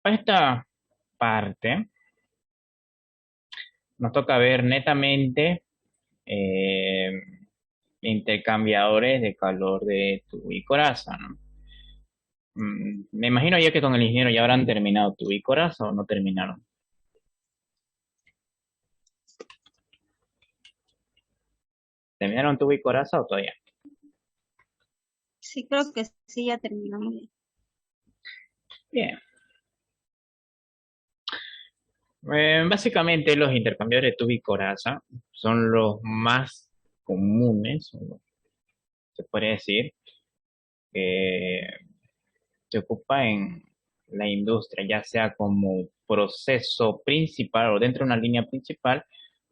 Para esta parte nos toca ver netamente eh, intercambiadores de calor de tubo y coraza, ¿no? Me imagino yo que con el ingeniero ya habrán terminado tubo y coraza o no terminaron. ¿Terminaron tubo y coraza o todavía? Sí, creo que sí, ya terminamos. Bien. Básicamente los intercambiadores de tubo y coraza son los más comunes, o se puede decir, que se ocupa en la industria, ya sea como proceso principal o dentro de una línea principal,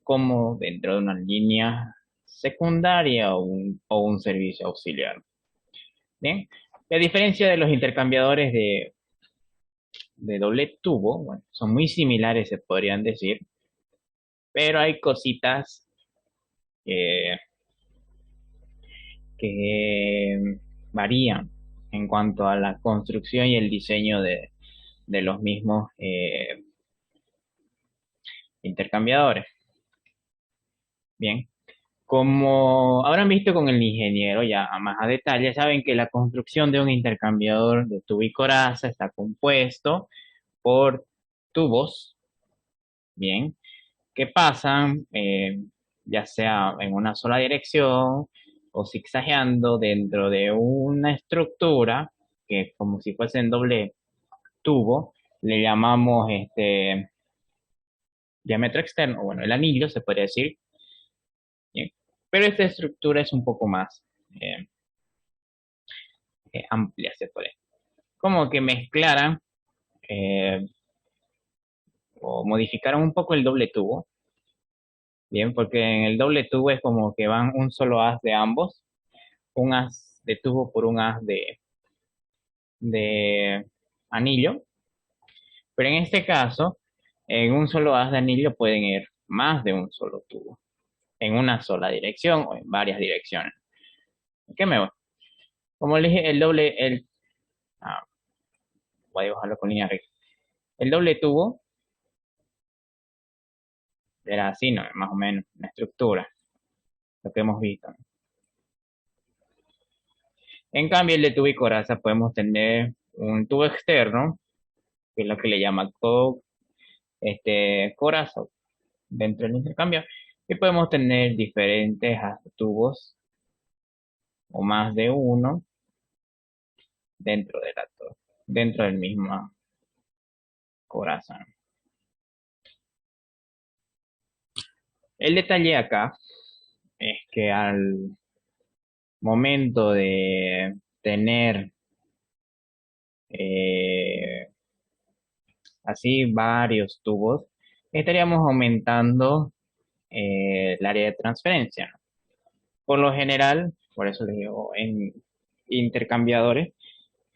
como dentro de una línea secundaria o un servicio auxiliar. Bien, la diferencia de los intercambiadores de doble tubo, bueno, son muy similares, se podrían decir, pero hay cositas que, que varían en cuanto a la construcción y el diseño de los mismos intercambiadores. Bien, como habrán visto con el ingeniero ya a más a detalle, saben que la construcción de un intercambiador de tubo y coraza está compuesto por tubos, bien, que pasan ya sea en una sola dirección o zigzagueando dentro de una estructura que como si fuesen doble tubo, le llamamos diámetro externo, o bueno, el anillo se podría decir, bien. Pero esta estructura es un poco más eh, amplia, se puede. Como que mezclaran eh, o modificaron un poco el doble tubo, bien, porque en el doble tubo es como que van un solo haz de ambos, un haz de tubo por un haz de anillo, pero en este caso, en un solo haz de anillo pueden ir más de un solo tubo, en una sola dirección o en varias direcciones. ¿Qué me va? Como le dije, ah, voy a dibujarlo con línea recta. El doble tubo era así, ¿no? Más o menos, una estructura, lo que hemos visto, ¿no? En cambio, el de tubo y coraza podemos tener un tubo externo, que es lo que le llama coraza dentro del intercambio, y podemos tener diferentes tubos o más de uno dentro de dentro del mismo coraza. El detalle acá es que al momento de tener eh, así varios tubos, estaríamos aumentando el área de transferencia, ¿no? Por lo general, por eso les digo, en intercambiadores,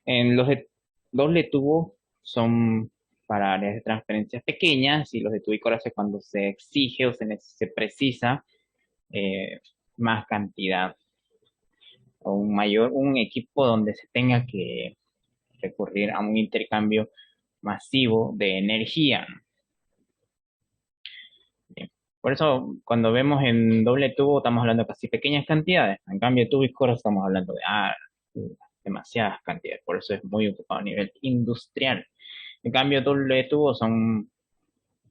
en los de doble tubo son para áreas de transferencia pequeñas y los de tubo y coraza cuando se exige o se precisa eh, más cantidad o un equipo donde se tenga que recurrir a un intercambio masivo de energía. Bien. Por eso, cuando vemos en doble tubo, estamos hablando de casi pequeñas cantidades. En cambio, tubo y coraza estamos hablando de demasiadas cantidades. Por eso es muy ocupado a nivel industrial. En cambio, doble tubo son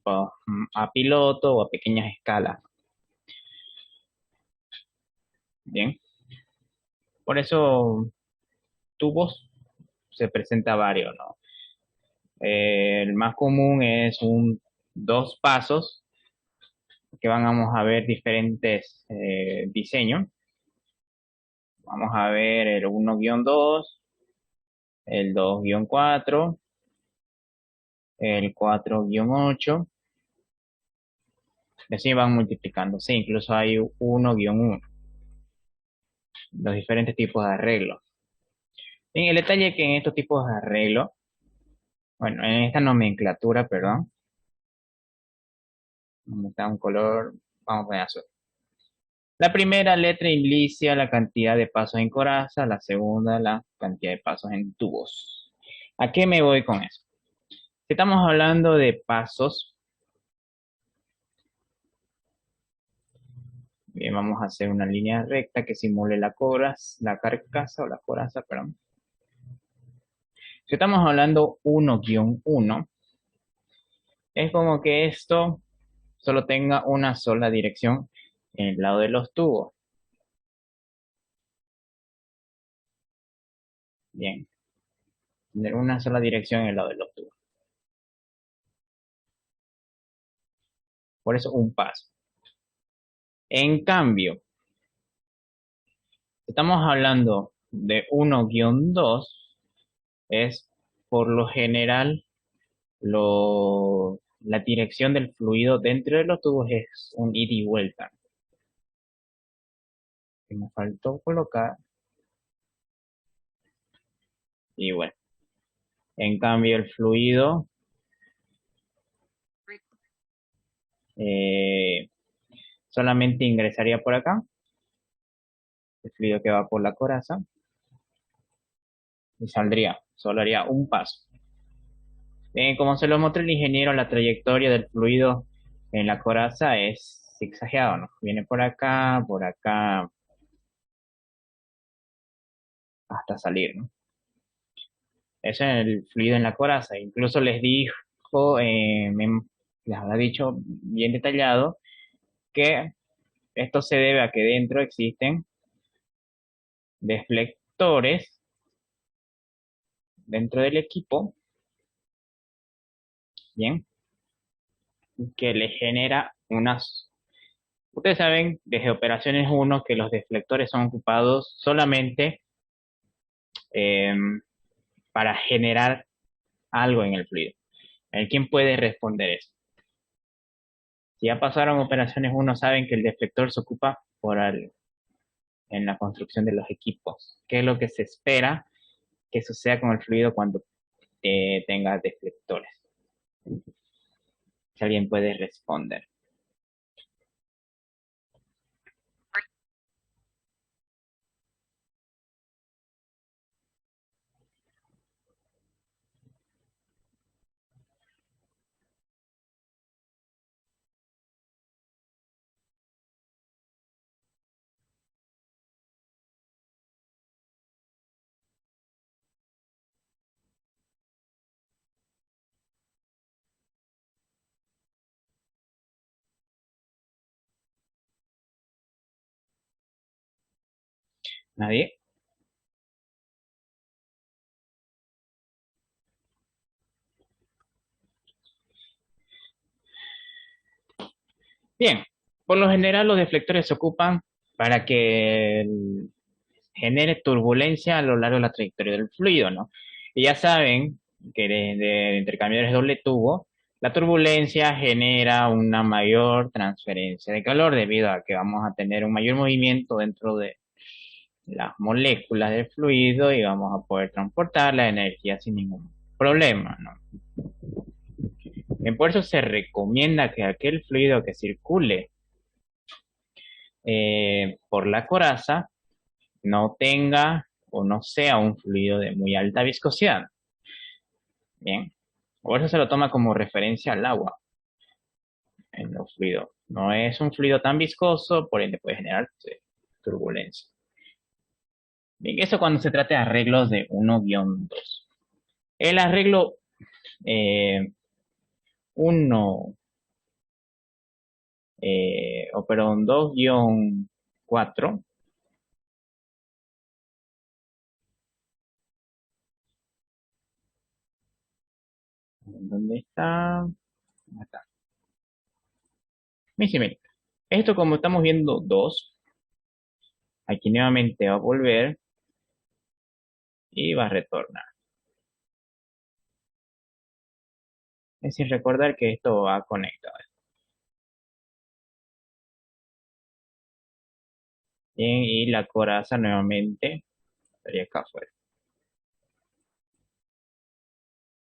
pues, a piloto o a pequeñas escalas. Bien. Por eso, tubos se presenta varios, ¿no? El más común es un dos pasos, que vamos a ver diferentes diseños. Vamos a ver el 1-2, el 2-4, el 4-8. Y así van multiplicándose. Incluso hay 1-1, los diferentes tipos de arreglos. Bien, el detalle es que en estos tipos de arreglo, bueno, en esta nomenclatura, perdón, donde está un color, vamos a poner azul. La primera letra inicia la cantidad de pasos en coraza, la segunda la cantidad de pasos en tubos. ¿A qué me voy con eso? Si estamos hablando de pasos, bien, vamos a hacer una línea recta que simule la carcasa o la coraza, perdón. Si estamos hablando 1-1, es como que esto solo tenga una sola dirección en el lado de los tubos. Bien, tener una sola dirección en el lado de los tubos. Por eso un paso. En cambio, si estamos hablando de 1-2, es por lo general la dirección del fluido dentro de los tubos es un ida y vuelta. Que me faltó colocar. Y bueno, en cambio el fluido eh, solamente ingresaría por acá, el fluido que va por la coraza, y saldría, solo haría un paso. Bien, como se lo mostró el ingeniero, la trayectoria del fluido en la coraza es zigzagueado, ¿no? Viene por acá, hasta salir, ¿no? Eso es el fluido en la coraza. Incluso les dijo, les habrá dicho bien detallado que esto se debe a que dentro existen deflectores dentro del equipo, bien, que le genera unas. Ustedes saben desde operaciones 1 que los deflectores son ocupados solamente eh, para generar algo en el fluido. ¿Quién puede responder eso? Si ya pasaron operaciones 1, saben que el deflector se ocupa por algo en la construcción de los equipos. ¿Qué es lo que se espera que suceda con el fluido cuando tenga deflectores? Si alguien puede responder. ¿Nadie? Bien, por lo general los deflectores se ocupan para que genere turbulencia a lo largo de la trayectoria del fluido, ¿no? Y ya saben que de intercambiadores doble tubo, la turbulencia genera una mayor transferencia de calor debido a que vamos a tener un mayor movimiento dentro de las moléculas del fluido y vamos a poder transportar la energía sin ningún problema, ¿no? Por eso se recomienda que aquel fluido que circule por la coraza no tenga o no sea un fluido de muy alta viscosidad. Bien, por eso se lo toma como referencia al agua en los fluidos. No es un fluido tan viscoso, por ende puede generar turbulencia. Bien, eso cuando se trata de arreglos de 1-2. El arreglo 1, o perdón, 2-4. ¿Dónde está? Acá. Mis señoritas. Esto como estamos viendo 2, aquí nuevamente va a volver y va a retornar. Es sin recordar que esto va conectado. Bien, y la coraza nuevamente estaría acá afuera.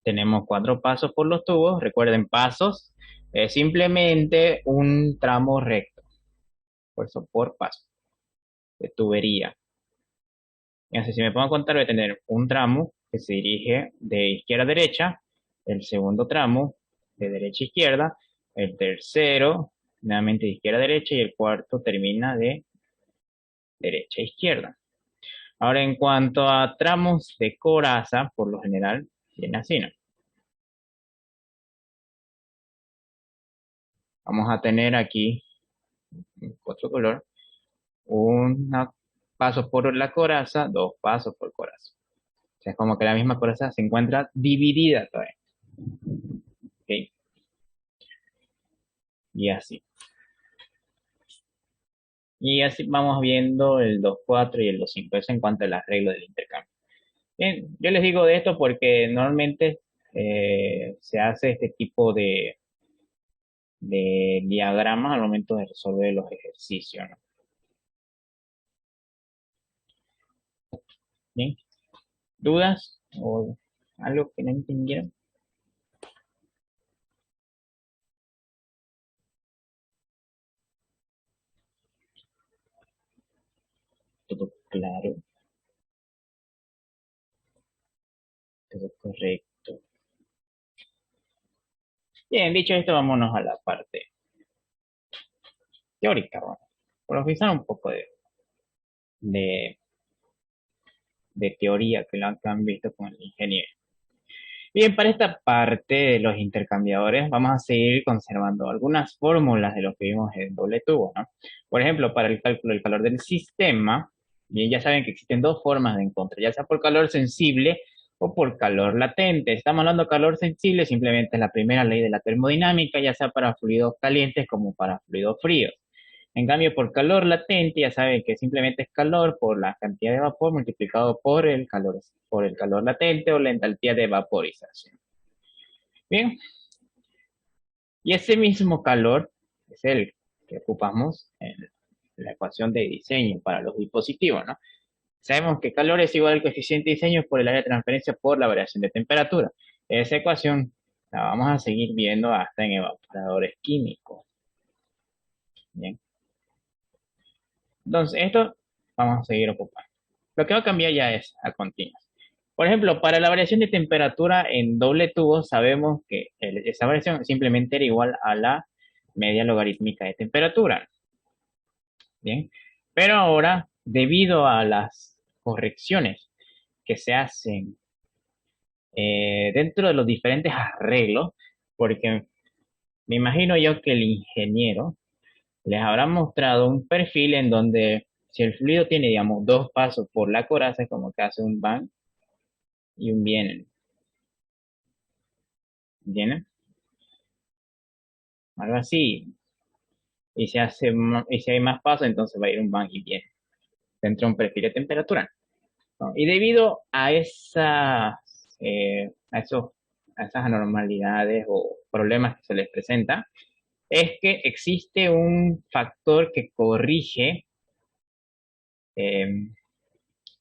Tenemos 4 pasos por los tubos. Recuerden, pasos es simplemente un tramo recto. Por eso, por paso de tubería. Entonces, si me pongo a contar, voy a tener un tramo que se dirige de izquierda a derecha el segundo tramo de derecha a izquierda, el tercero nuevamente de izquierda a derecha y el cuarto termina de derecha a izquierda. Ahora, en cuanto a tramos de coraza, por lo general, viene así, ¿no? Vamos a tener aquí, otro color, un paso por la coraza, dos pasos por coraza. O sea, es como que la misma coraza se encuentra dividida todavía. ¿Ok? Y así. Y así vamos viendo el 2-4 y el 2-5. Eso en cuanto al arreglo del intercambio. Bien, yo les digo de esto porque normalmente se hace este tipo de diagramas al momento de resolver los ejercicios, ¿no? Bien, ¿dudas o algo que no entendieron? Todo claro, todo correcto. Bien, dicho esto, vámonos a la parte teórica, bueno, profundizar un poco de, de teoría que han visto con el ingeniero. Bien, para esta parte de los intercambiadores vamos a seguir conservando algunas fórmulas de lo que vimos en doble tubo, ¿no? Por ejemplo, para el cálculo del calor del sistema, bien, ya saben que existen dos formas de encontrar, ya sea por calor sensible o por calor latente. Estamos hablando de calor sensible, simplemente es la primera ley de la termodinámica, ya sea para fluidos calientes como para fluidos fríos. En cambio, por calor latente, ya saben que simplemente es calor por la cantidad de vapor multiplicado por el calor latente o la entalpía de vaporización. Bien, y ese mismo calor es el que ocupamos en la ecuación de diseño para los dispositivos, ¿no? Sabemos que calor es igual al coeficiente de diseño por el área de transferencia por la variación de temperatura. Esa ecuación la vamos a seguir viendo hasta en evaporadores químicos. Bien. Entonces, esto vamos a seguir ocupando. Lo que va a cambiar ya es a continuación. Por ejemplo, para la variación de temperatura en doble tubo, sabemos que esa variación simplemente era igual a la media logarítmica de temperatura. Bien, pero ahora, debido a las correcciones que se hacen dentro de los diferentes arreglos, porque me imagino yo que el ingeniero les habrá mostrado un perfil en donde si el fluido tiene, digamos, dos pasos por la coraza, como que hace un van y un vienen. ¿Vienen? Algo así. Y si hay más pasos, entonces va a ir un van y viene. Dentro de un perfil de temperatura, ¿no? Y debido a a esas anormalidades o problemas que se les presenta, es que existe un factor que corrige eh,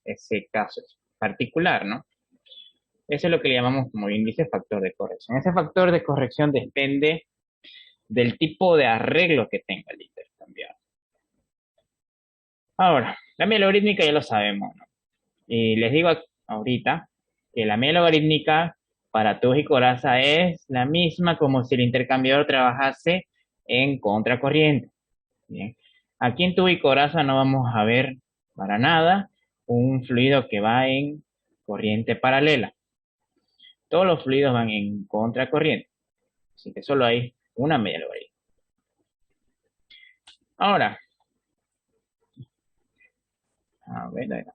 ese caso particular, ¿no? Eso es lo que le llamamos, como bien dice, factor de corrección. Ese factor de corrección depende del tipo de arreglo que tenga el intercambiador. Ahora, la media logarítmica ya lo sabemos, ¿no? Y les digo ahorita que la media logarítmica para tubos y coraza es la misma como si el intercambiador trabajase en contracorriente. Bien. Aquí en tubo y coraza no vamos a ver para nada un fluido que va en corriente paralela. Todos los fluidos van en contracorriente. Así que solo hay una media logarítmica. Ahora, a ver,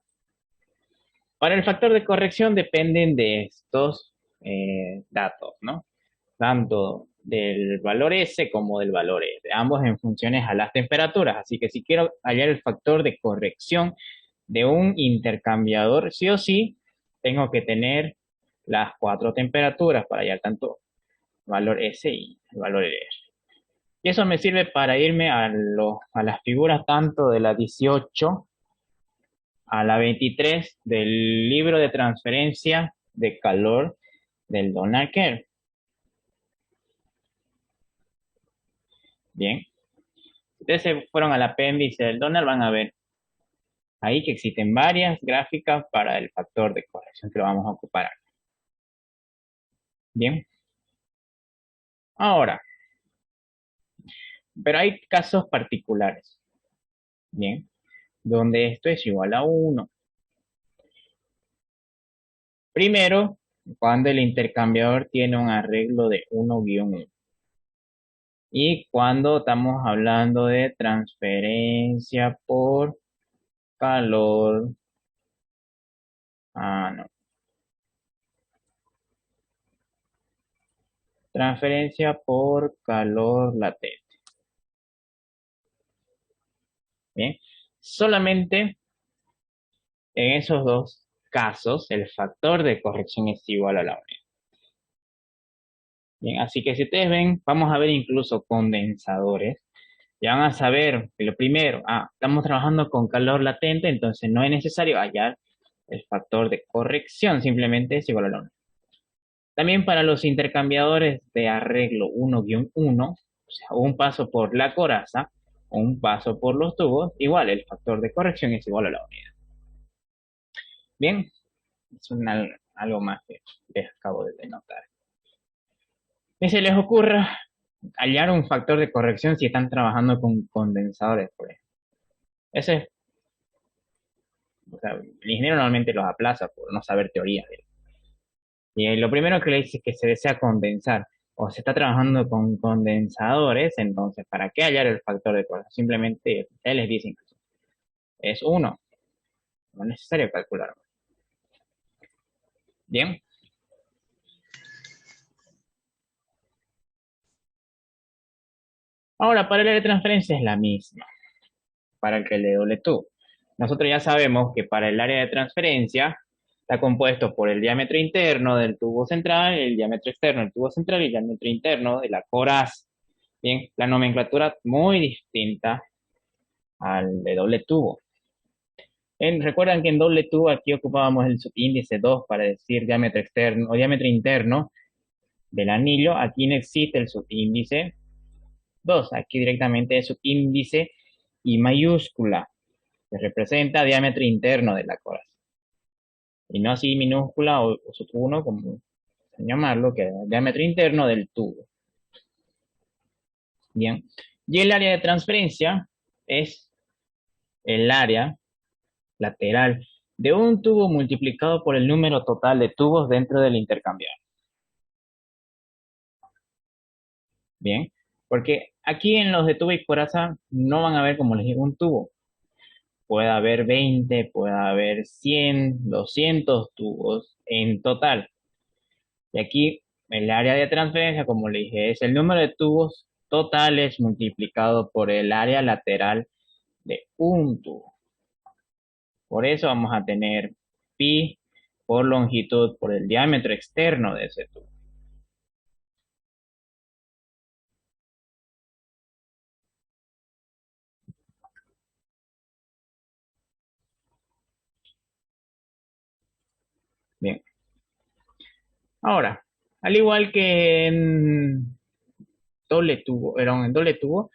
para el factor de corrección dependen de estos datos, ¿no? Tanto del valor S como del valor S, ambos en funciones a las temperaturas. Así que si quiero hallar el factor de corrección de un intercambiador, sí o sí, tengo que tener las cuatro temperaturas para hallar tanto el valor S y el valor R. Y eso me sirve para irme a las figuras tanto de la 18 a la 23 del libro de transferencia de calor del Donald Kerr. Bien, si ustedes se fueron al apéndice del Donald, van a ver ahí que existen varias gráficas para el factor de corrección que lo vamos a ocupar aquí. Bien, Ahora, pero hay casos particulares, ¿bien? Donde esto es igual a uno. Primero, cuando el intercambiador tiene un arreglo de 1-1. Y cuando estamos hablando de transferencia por calor, no, transferencia por calor latente. Bien, solamente en esos dos casos el factor de corrección es igual a la unidad. Bien, así que si ustedes ven, vamos a ver incluso condensadores. Ya van a saber que lo primero, estamos trabajando con calor latente, entonces no es necesario hallar el factor de corrección, simplemente es igual a la unidad. También para los intercambiadores de arreglo 1-1, o sea, un paso por la coraza o un paso por los tubos, igual el factor de corrección es igual a la unidad. Bien, es algo más que les acabo de denotar. ¿Qué se les ocurra hallar un factor de corrección si están trabajando con condensadores, por ejemplo? Ese es, o sea, el ingeniero normalmente los aplaza por no saber teoría. Y lo primero que le dice es que se desea condensar o se está trabajando con condensadores, entonces, ¿para qué hallar el factor de corrección? Simplemente él les dice es uno, no es necesario calcular. Bien, ahora para el área de transferencia es la misma, para el que le doble tú. Nosotros ya sabemos que para el área de transferencia está compuesto por el diámetro interno del tubo central, el diámetro externo del tubo central y el diámetro interno de la coraza. Bien, la nomenclatura muy distinta al de doble tubo. Recuerdan que en doble tubo aquí ocupábamos el subíndice 2 para decir diámetro externo o diámetro interno del anillo. Aquí no existe el subíndice 2. Aquí directamente es subíndice y mayúscula, que representa diámetro interno de la coraza. Y no así minúscula o sub 1, como llamarlo, que es el diámetro interno del tubo. Bien. Y el área de transferencia es el área lateral de un tubo multiplicado por el número total de tubos dentro del intercambiador. Bien, porque aquí en los de tubo y coraza no van a ver, como les digo, un tubo. Puede haber 20, puede haber 100, 200 tubos en total. Y aquí el área de transferencia, como le dije, es el número de tubos totales multiplicado por el área lateral de un tubo. Por eso vamos a tener pi por longitud por el diámetro externo de ese tubo. Bien. Ahora, al igual que en doble tubo, en doble tubo,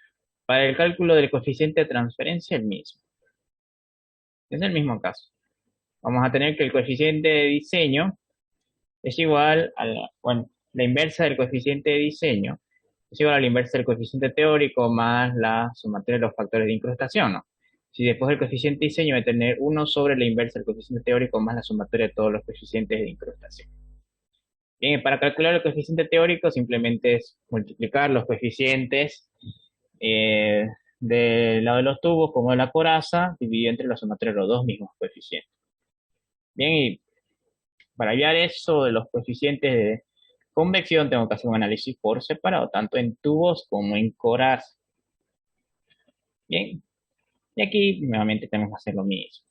para el cálculo del coeficiente de transferencia el mismo. Es el mismo caso. Vamos a tener que el coeficiente de diseño es igual a la inversa del coeficiente de diseño es igual a la inversa del coeficiente teórico más la sumatoria de los factores de incrustación, ¿no? Si después del coeficiente de diseño va a tener 1 sobre la inversa del coeficiente teórico más la sumatoria de todos los coeficientes de incrustación. Bien, para calcular el coeficiente teórico simplemente es multiplicar los coeficientes eh, del lado de los tubos como de la coraza, dividido entre la sumatoria de los dos mismos coeficientes. Bien, y para hallar eso de los coeficientes de convección tengo que hacer un análisis por separado, tanto en tubos como en coraza. Bien, y aquí nuevamente tenemos que hacer lo mismo.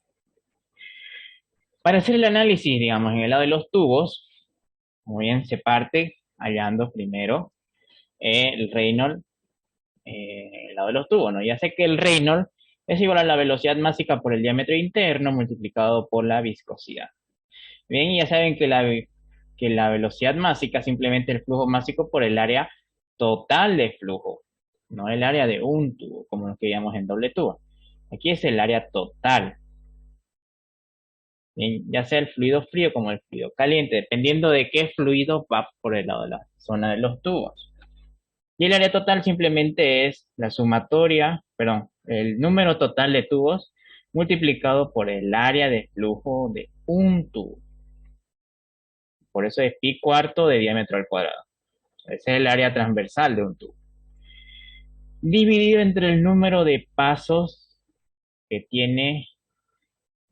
Para hacer el análisis, digamos, en el lado de los tubos, muy bien, se parte hallando primero el Reynolds en el lado de los tubos, ¿no? Ya sé que el Reynolds es igual a la velocidad másica por el diámetro interno multiplicado por la viscosidad. Bien, y ya saben que la velocidad másica simplemente el flujo másico por el área total de flujo, no el área de un tubo, como lo que veíamos en doble tubo. Aquí es el área total. Bien, ya sea el fluido frío como el fluido caliente, dependiendo de qué fluido va por el lado de la zona de los tubos. Y el área total simplemente es la sumatoria, perdón, el número total de tubos multiplicado por el área de flujo de un tubo. Por eso es pi cuarto de diámetro al cuadrado. Ese es el área transversal de un tubo. Dividido entre el número de pasos que tiene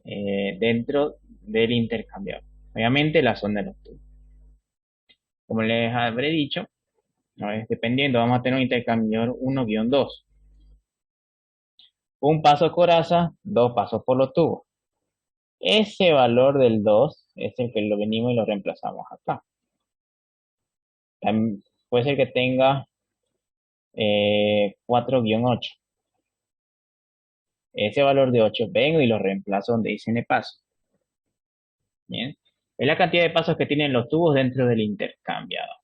dentro del intercambiador. Obviamente la zona de los tubos. Como les habré dicho, ¿no? Dependiendo, vamos a tener un intercambiador 1-2. Un paso coraza, dos pasos por los tubos. Ese valor del 2 es el que lo venimos y lo reemplazamos acá. También puede ser que tenga 4-8. Ese valor de 8 vengo y lo reemplazo donde dice N paso. Bien. Es la cantidad de pasos que tienen los tubos dentro del intercambiador.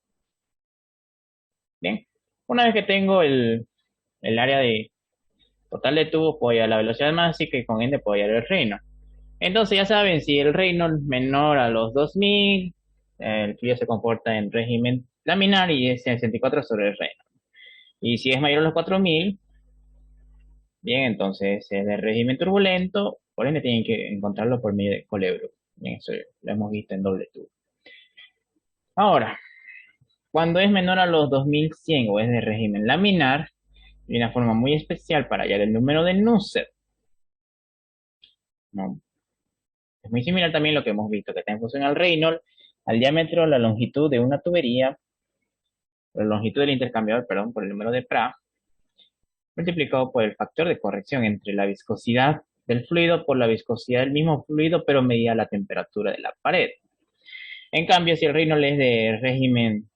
Bien. Una vez que tengo el área de total de tubos, puedo hallar la velocidad máxima y con N puedo hallar el reino. Entonces ya saben, si el reino es menor a los 2000, el fluido se comporta en régimen laminar y es 64 sobre el reino. Y si es mayor a los 4000, bien, entonces es de régimen turbulento, por ende tienen que encontrarlo por medio de Colebro. Bien, eso lo hemos visto en doble tubo. Ahora, cuando es menor a los 2100 o es de régimen laminar, hay una forma muy especial para hallar el número de Nusselt, ¿no? Es muy similar también a lo que hemos visto, que está en función al Reynolds, al diámetro, la longitud de una tubería, la longitud del intercambiador, perdón, por el número de Pra, multiplicado por el factor de corrección entre la viscosidad del fluido por la viscosidad del mismo fluido, pero medida la temperatura de la pared. En cambio, si el Reynolds es de régimen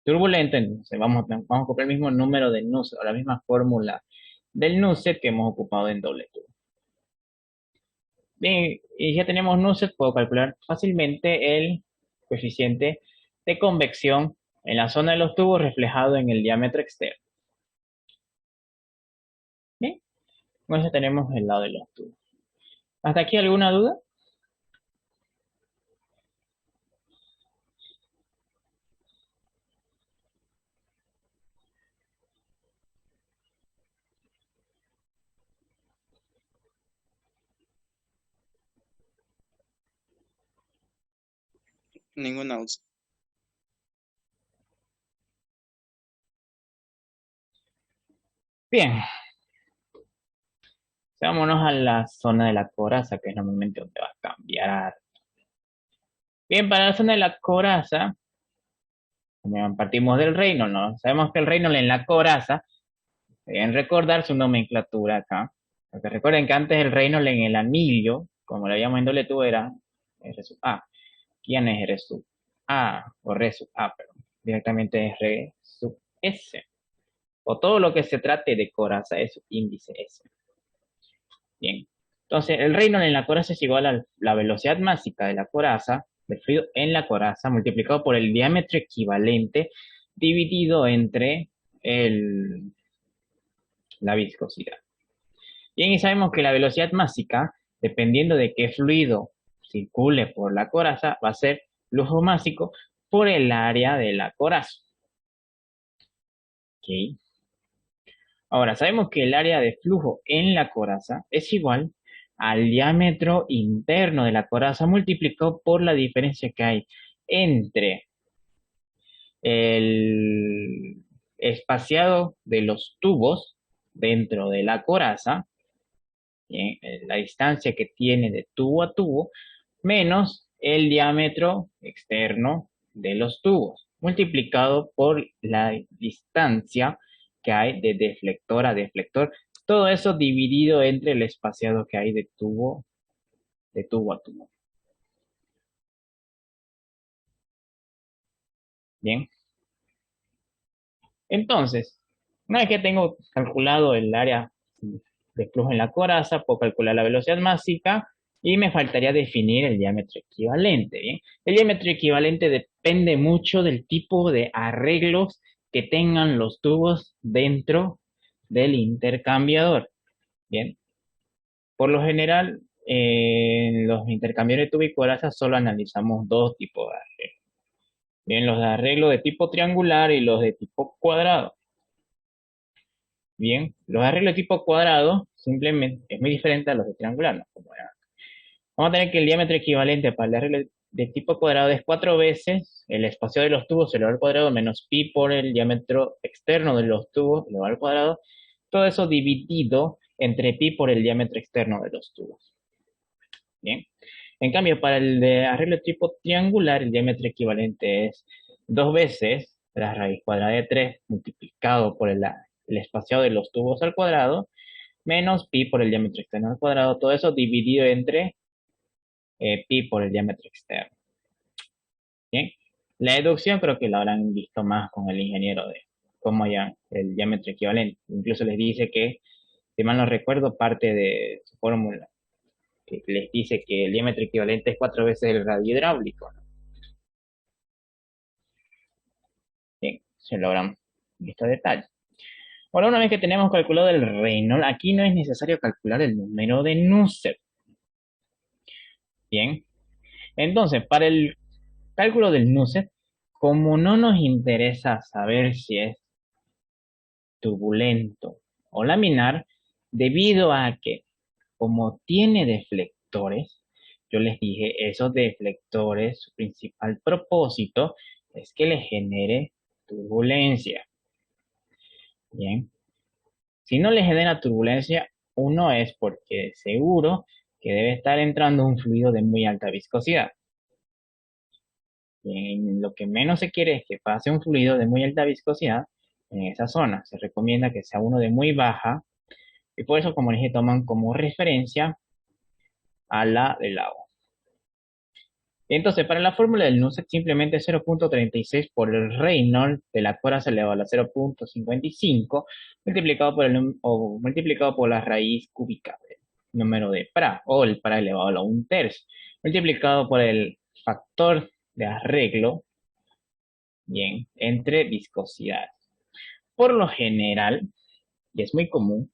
turbulento, entonces vamos a ocupar el mismo número de Nusselt, o la misma fórmula del Nusselt que hemos ocupado en doble tubo. Bien, y ya tenemos Nusselt, puedo calcular fácilmente el coeficiente de convección en la zona de los tubos reflejado en el diámetro externo. Bien, con eso tenemos el lado de los tubos. ¿Hasta aquí alguna duda? Ninguna usa. Bien, vámonos a la zona de la coraza, que es normalmente donde va a cambiar. Bien, para la zona de la coraza, como partimos del reino, ¿no? Sabemos que el reino en la coraza, deben recordar su nomenclatura acá. Porque recuerden que antes el reino en el anillo, como lo habíamos en doble tubo, era R sub A. Aquí ya no es R sub A o R sub A, pero directamente es R sub S. O todo lo que se trate de coraza es índice S. Bien. Entonces, el reino en la coraza es igual a la velocidad máxima de la coraza, del fluido en la coraza, multiplicado por el diámetro equivalente dividido entre la viscosidad. Bien, y sabemos que la velocidad máxima, dependiendo de qué fluido circule por la coraza, va a ser flujo másico por el área de la coraza. ¿Ok? Ahora, sabemos que el área de flujo en la coraza es igual al diámetro interno de la coraza multiplicado por la diferencia que hay entre el espaciado de los tubos dentro de la coraza, ¿bien? La distancia que tiene de tubo a tubo, menos el diámetro externo de los tubos, multiplicado por la distancia que hay de deflector a deflector. Todo eso dividido entre el espaciado que hay de tubo a tubo. Bien. Entonces, una vez que tengo calculado el área de flujo en la coraza, puedo calcular la velocidad máxima y me faltaría definir el diámetro equivalente. ¿Bien? El diámetro equivalente depende mucho del tipo de arreglos que tengan los tubos dentro del intercambiador. Bien. Por lo general, en los intercambiadores de tubo y coraza solo analizamos dos tipos de arreglos. Bien, los de arreglo de tipo triangular y los de tipo cuadrado. Bien, los de arreglo de tipo cuadrado simplemente es muy diferente a los de triangular, ¿no? Vamos a tener que el diámetro equivalente para el arreglo de tipo cuadrado es 4 veces el espacio de los tubos elevado al cuadrado menos pi por el diámetro externo de los tubos elevado al cuadrado. Todo eso dividido entre pi por el diámetro externo de los tubos. Bien. En cambio, para el de arreglo tipo triangular, el diámetro equivalente es 2 veces la raíz cuadrada de 3 multiplicado por el espaciado de los tubos al cuadrado menos pi por el diámetro externo al cuadrado. Todo eso dividido entre pi por el diámetro externo. Bien. La deducción creo que la habrán visto más con el ingeniero de cómo hallan el diámetro equivalente. Incluso les dice que, si mal no recuerdo, parte de su fórmula que les dice que el diámetro equivalente es 4 veces el radio hidráulico, ¿no? Bien, se logran estos detalles. Ahora, una vez que tenemos calculado el Reynolds, aquí no es necesario calcular el número de Nusselt. Bien, entonces, para el cálculo del Nusselt, como no nos interesa saber si es turbulento o laminar, debido a que como tiene deflectores, yo les dije, esos deflectores, su principal propósito es que le genere turbulencia. Bien, si no le genera turbulencia, uno es porque seguro que debe estar entrando un fluido de muy alta viscosidad. Bien, lo que menos se quiere es que pase un fluido de muy alta viscosidad en esa zona. Se recomienda que sea uno de muy baja y por eso, como les dije, toman como referencia a la del agua. Entonces, para la fórmula del Nusselt, simplemente 0.36 por el Reynolds de la coraza elevado a la 0.55 multiplicado por o multiplicado por la raíz cúbica del número de Pra, o el Pra elevado a la 1/3, multiplicado por el factor de arreglo, bien, entre viscosidad. Por lo general, y es muy común,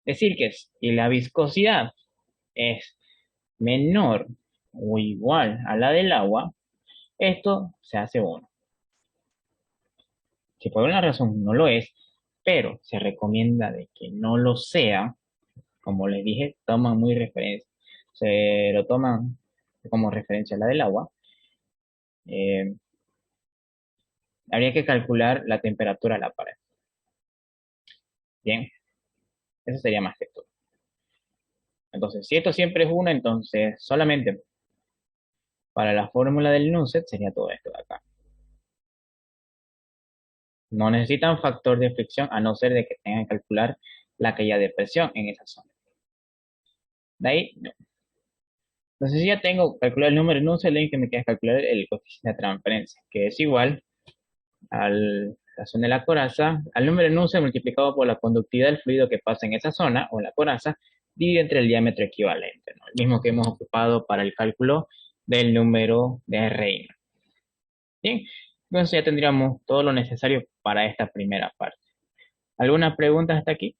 decir que si la viscosidad es menor o igual a la del agua, esto se hace 1. Si por una razón no lo es, pero se recomienda de que no lo sea, como les dije, toman muy referencia, se lo toman como referencia a la del agua, eh, habría que calcular la temperatura a la pared. Bien, eso sería más que todo. Entonces, si esto siempre es 1, entonces solamente para la fórmula del Nusselt sería todo esto de acá. No necesitan factor de fricción a no ser de que tengan que calcular la caída de presión en esa zona. De ahí, no. Entonces, si ya tengo calculado el número en un solo que me queda calcular el coeficiente de transferencia, que es igual a la zona de la coraza, al número en un multiplicado por la conductividad del fluido que pasa en esa zona o en la coraza, dividido entre el diámetro equivalente, ¿no? El mismo que hemos ocupado para el cálculo del número de Reynolds. Bien, entonces ya tendríamos todo lo necesario para esta primera parte. ¿Alguna pregunta hasta aquí?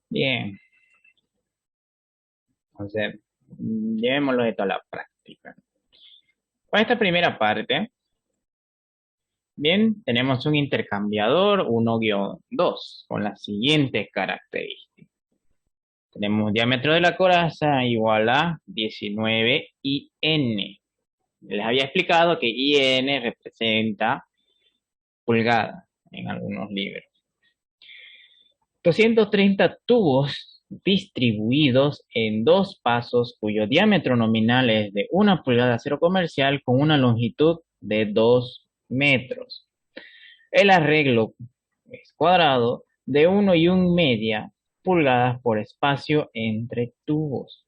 Bien, entonces llevémoslo de toda la práctica. Para esta primera parte, bien, tenemos un intercambiador 1-2 con las siguientes características. Tenemos diámetro de la coraza igual a 19 IN. Les había explicado que IN representa pulgada en algunos libros. 230 tubos distribuidos en dos pasos cuyo diámetro nominal es de 1 pulgada de acero comercial con una longitud de 2 metros. El arreglo es cuadrado de 1,1 pulgadas por espacio entre tubos.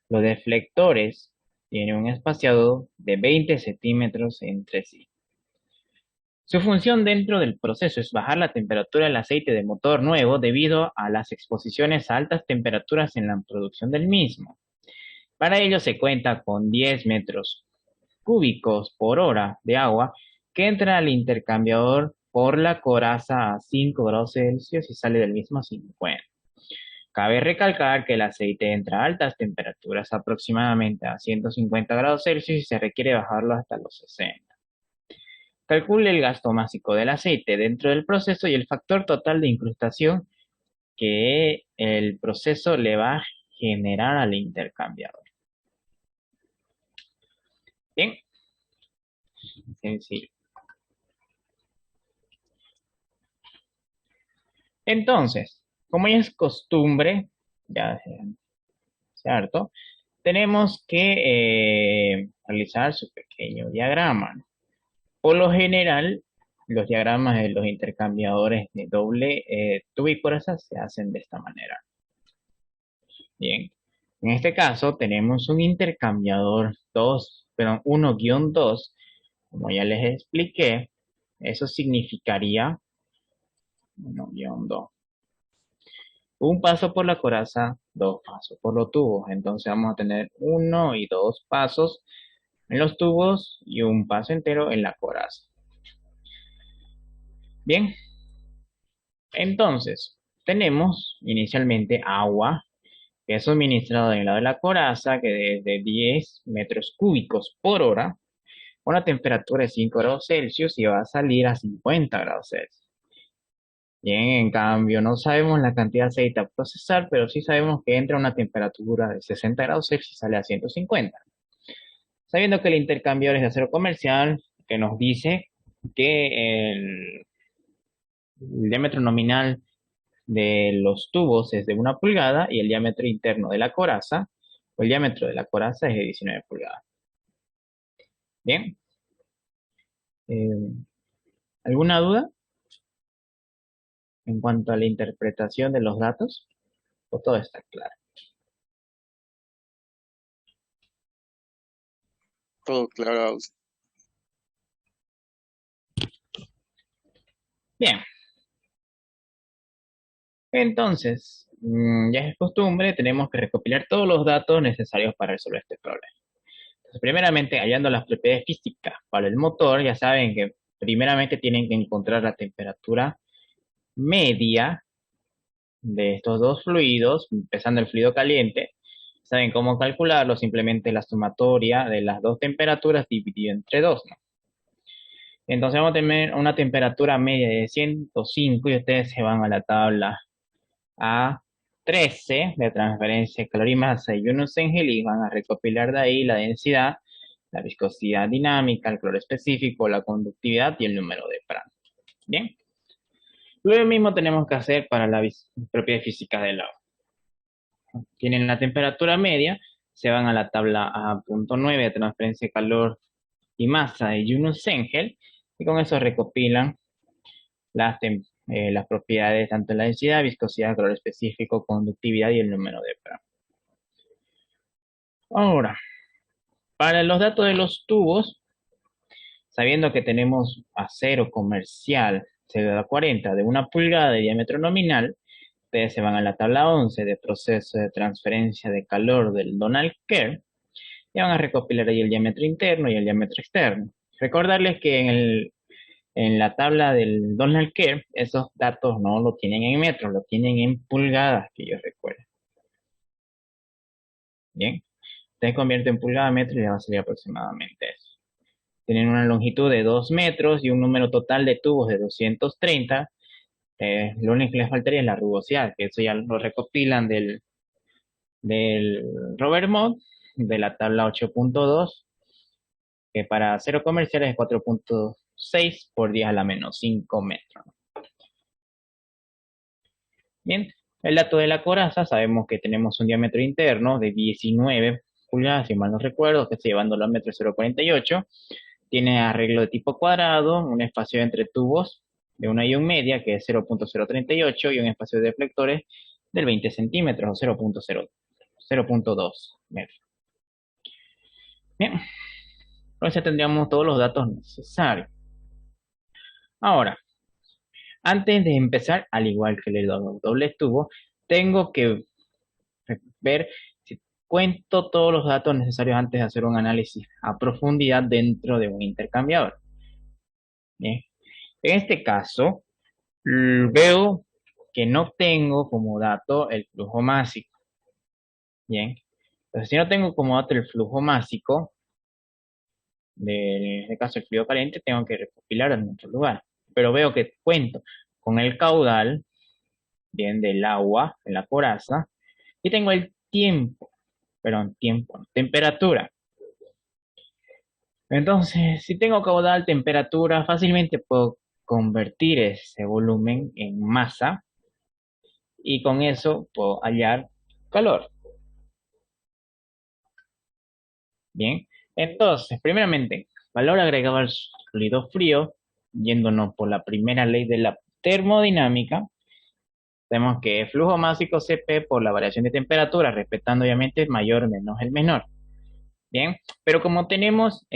Los deflectores tienen un espaciado de 20 centímetros entre sí. Su función dentro del proceso es bajar la temperatura del aceite de motor nuevo debido a las exposiciones a altas temperaturas en la producción del mismo. Para ello se cuenta con 10 metros cúbicos por hora de agua que entra al intercambiador por la coraza a 5 grados Celsius y sale del mismo a 50. Cabe recalcar que el aceite entra a altas temperaturas, aproximadamente a 150 grados Celsius, y se requiere bajarlo hasta los 60. Calcule el gasto másico del aceite dentro del proceso y el factor total de incrustación que el proceso le va a generar al intercambiador. Bien, sencillo. Entonces, como ya es costumbre, ya cierto, tenemos que realizar su pequeño diagrama. Por lo general, los diagramas de los intercambiadores de doble tubo y coraza se hacen de esta manera. Bien, en este caso tenemos un intercambiador 1-2, como ya les expliqué, eso significaría 1-2. Un paso por la coraza, 2 pasos por los tubos. Entonces vamos a tener 1 y 2 pasos en los tubos y un paso entero en la coraza. Bien, entonces tenemos inicialmente agua que es suministrado en el lado de la coraza, que es de 10 metros cúbicos por hora, a una temperatura de 5 grados Celsius y va a salir a 50 grados Celsius. Bien, en cambio, no sabemos la cantidad de aceite a procesar, pero sí sabemos que entra a una temperatura de 60 grados Celsius y sale a 150. Sabiendo que el intercambiador es de acero comercial, que nos dice que el diámetro nominal de los tubos es de 1 pulgada y el diámetro interno de la coraza, o el diámetro de la coraza es de 19 pulgadas. Bien. ¿Alguna duda en cuanto a la interpretación de los datos? ¿O todo está claro? Todo claro. Bien. Entonces, ya es costumbre, tenemos que recopilar todos los datos necesarios para resolver este problema. Entonces, primeramente, hallando las propiedades físicas para el motor, ya saben que primeramente tienen que encontrar la temperatura media de estos dos fluidos, empezando el fluido caliente. ¿Saben cómo calcularlo? Simplemente la sumatoria de las dos temperaturas dividido entre 2, ¿no? Entonces vamos a tener una temperatura media de 105 y ustedes se van a la tabla A13 de transferencia de calor y masa y unos Engel y van a recopilar de ahí la densidad, la viscosidad dinámica, el calor específico, la conductividad y el número de Prandtl. Bien. Lo mismo tenemos que hacer para la propiedad física del agua. Tienen la temperatura media, se van a la tabla A.9 de transferencia de calor y masa de Joule-Engel y con eso recopilan las propiedades tanto la densidad, viscosidad, calor específico, conductividad y el número de Prandtl. Ahora, para los datos de los tubos, sabiendo que tenemos acero comercial CDA40 de 1 pulgada de diámetro nominal, ustedes se van a la tabla 11 de proceso de transferencia de calor del Donald Kerr y van a recopilar ahí el diámetro interno y el diámetro externo. Recordarles que en la tabla del Donald Kerr, esos datos no lo tienen en metros, lo tienen en pulgadas, que yo recuerdo. Bien, ustedes convierten pulgada a metro y les va a salir aproximadamente eso. Tienen una longitud de 2 metros y un número total de tubos de 230. Lo único que les faltaría es la rugosidad, que eso ya lo recopilan del del Robert Mott de la tabla 8.2, que para cero comerciales es 4.6 por 10 a la menos 5 metros. Bien, el dato de la coraza, sabemos que tenemos un diámetro interno de 19 pulgadas, si mal no recuerdo, que estoy llevándolo al metro 0,48. Tiene arreglo de tipo cuadrado, un espacio entre tubos de 1 y 1 media, que es 0.038, y un espacio de deflectores del 20 centímetros o 0.2 metros. Bien, entonces tendríamos todos los datos necesarios. Ahora, antes de empezar, al igual que el doble tubo, tengo que ver si cuento todos los datos necesarios antes de hacer un análisis a profundidad dentro de un intercambiador. Bien. En este caso, veo que no tengo como dato el flujo másico. Bien. Entonces, si no tengo como dato el flujo másico, en este caso el fluido caliente, tengo que recopilar en otro lugar. Pero veo que cuento con el caudal, bien, del agua en la coraza, y tengo el tiempo, perdón, tiempo, no, temperatura. Entonces, si tengo caudal, temperatura, fácilmente puedo convertir ese volumen en masa y con eso puedo hallar calor. Bien, entonces, primeramente, valor agregado al sólido frío, yéndonos por la primera ley de la termodinámica, tenemos que flujo másico Cp por la variación de temperatura, respetando obviamente el mayor menos el menor. Bien, pero como tenemos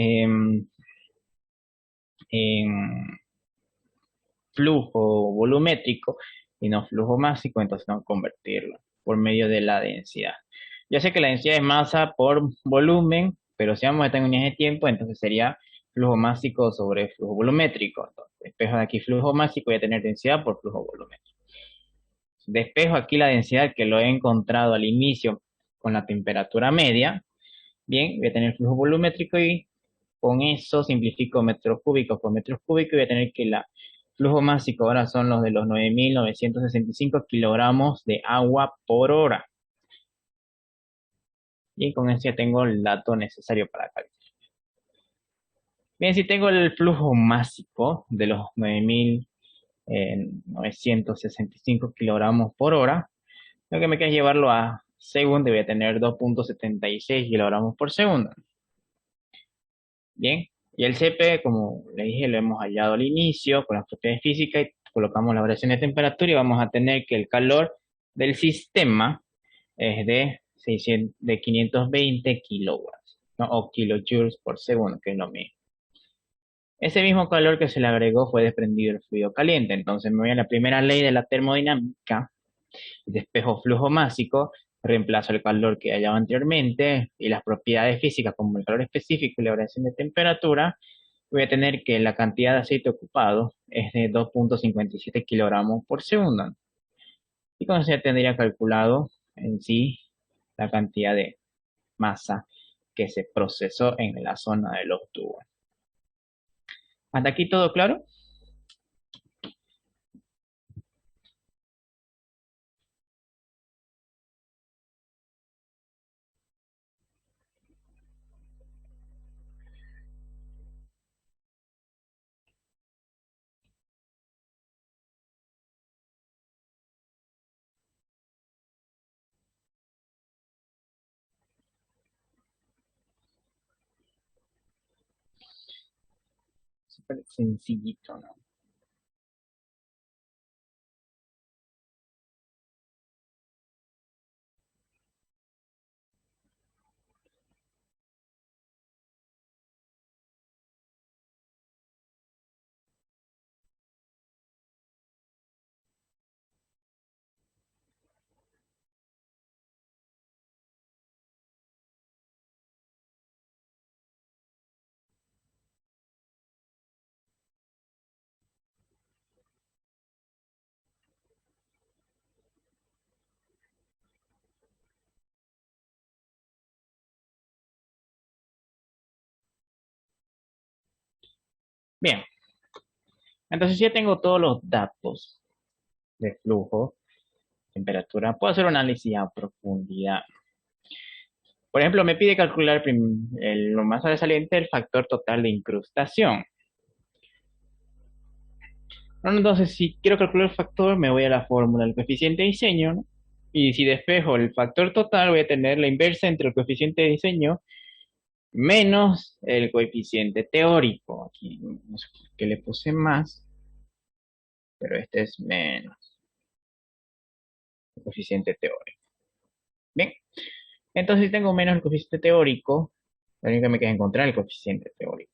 flujo volumétrico y no flujo másico, entonces vamos a convertirlo por medio de la densidad. Ya sé que la densidad es masa por volumen, pero si vamos a estar en unidades de tiempo, entonces sería flujo másico sobre flujo volumétrico. Entonces, despejo de aquí flujo másico, voy a tener densidad por flujo volumétrico. Despejo aquí la densidad que lo he encontrado al inicio con la temperatura media. Bien, voy a tener flujo volumétrico y con eso simplifico metros cúbicos por metros cúbicos y voy a tener que la flujo másico ahora son los de los 9.965 kilogramos de agua por hora. Y con eso ya tengo el dato necesario para calcular. Bien, si tengo el flujo másico de los 9.965 kilogramos por hora, lo que me queda es llevarlo a segundo y voy a tener 2.76 kilogramos por segundo. Bien, y el CP, como le dije, lo hemos hallado al inicio con las propiedades físicas y colocamos la variación de temperatura y vamos a tener que el calor del sistema es de 520 kilowatts, ¿no? O kilojoules por segundo, que es lo mismo. Ese mismo calor que se le agregó fue desprendido del fluido caliente. Entonces me voy a la primera ley de la termodinámica, despejo flujo másico, reemplazo el calor que hallaba anteriormente y las propiedades físicas como el calor específico y la variación de temperatura. Voy a tener que la cantidad de aceite ocupado es de 2.57 kilogramos por segundo. Y con eso ya tendría calculado en sí la cantidad de masa que se procesó en la zona de los tubos. ¿Hasta aquí todo claro? Súper sencillito, ¿no? Bien, entonces ya tengo todos los datos de flujo, temperatura. Puedo hacer un análisis a profundidad. Por ejemplo, me pide calcular lo más sobresaliente, el factor total de incrustación. Bueno, entonces, si quiero calcular el factor, me voy a la fórmula del coeficiente de diseño, ¿no? Y si despejo el factor total, voy a tener la inversa entre el coeficiente de diseño menos el coeficiente teórico. Aquí no sé por qué le puse más, pero este es menos el coeficiente teórico. Bien, entonces si tengo menos el coeficiente teórico, lo único que me queda es encontrar el coeficiente teórico.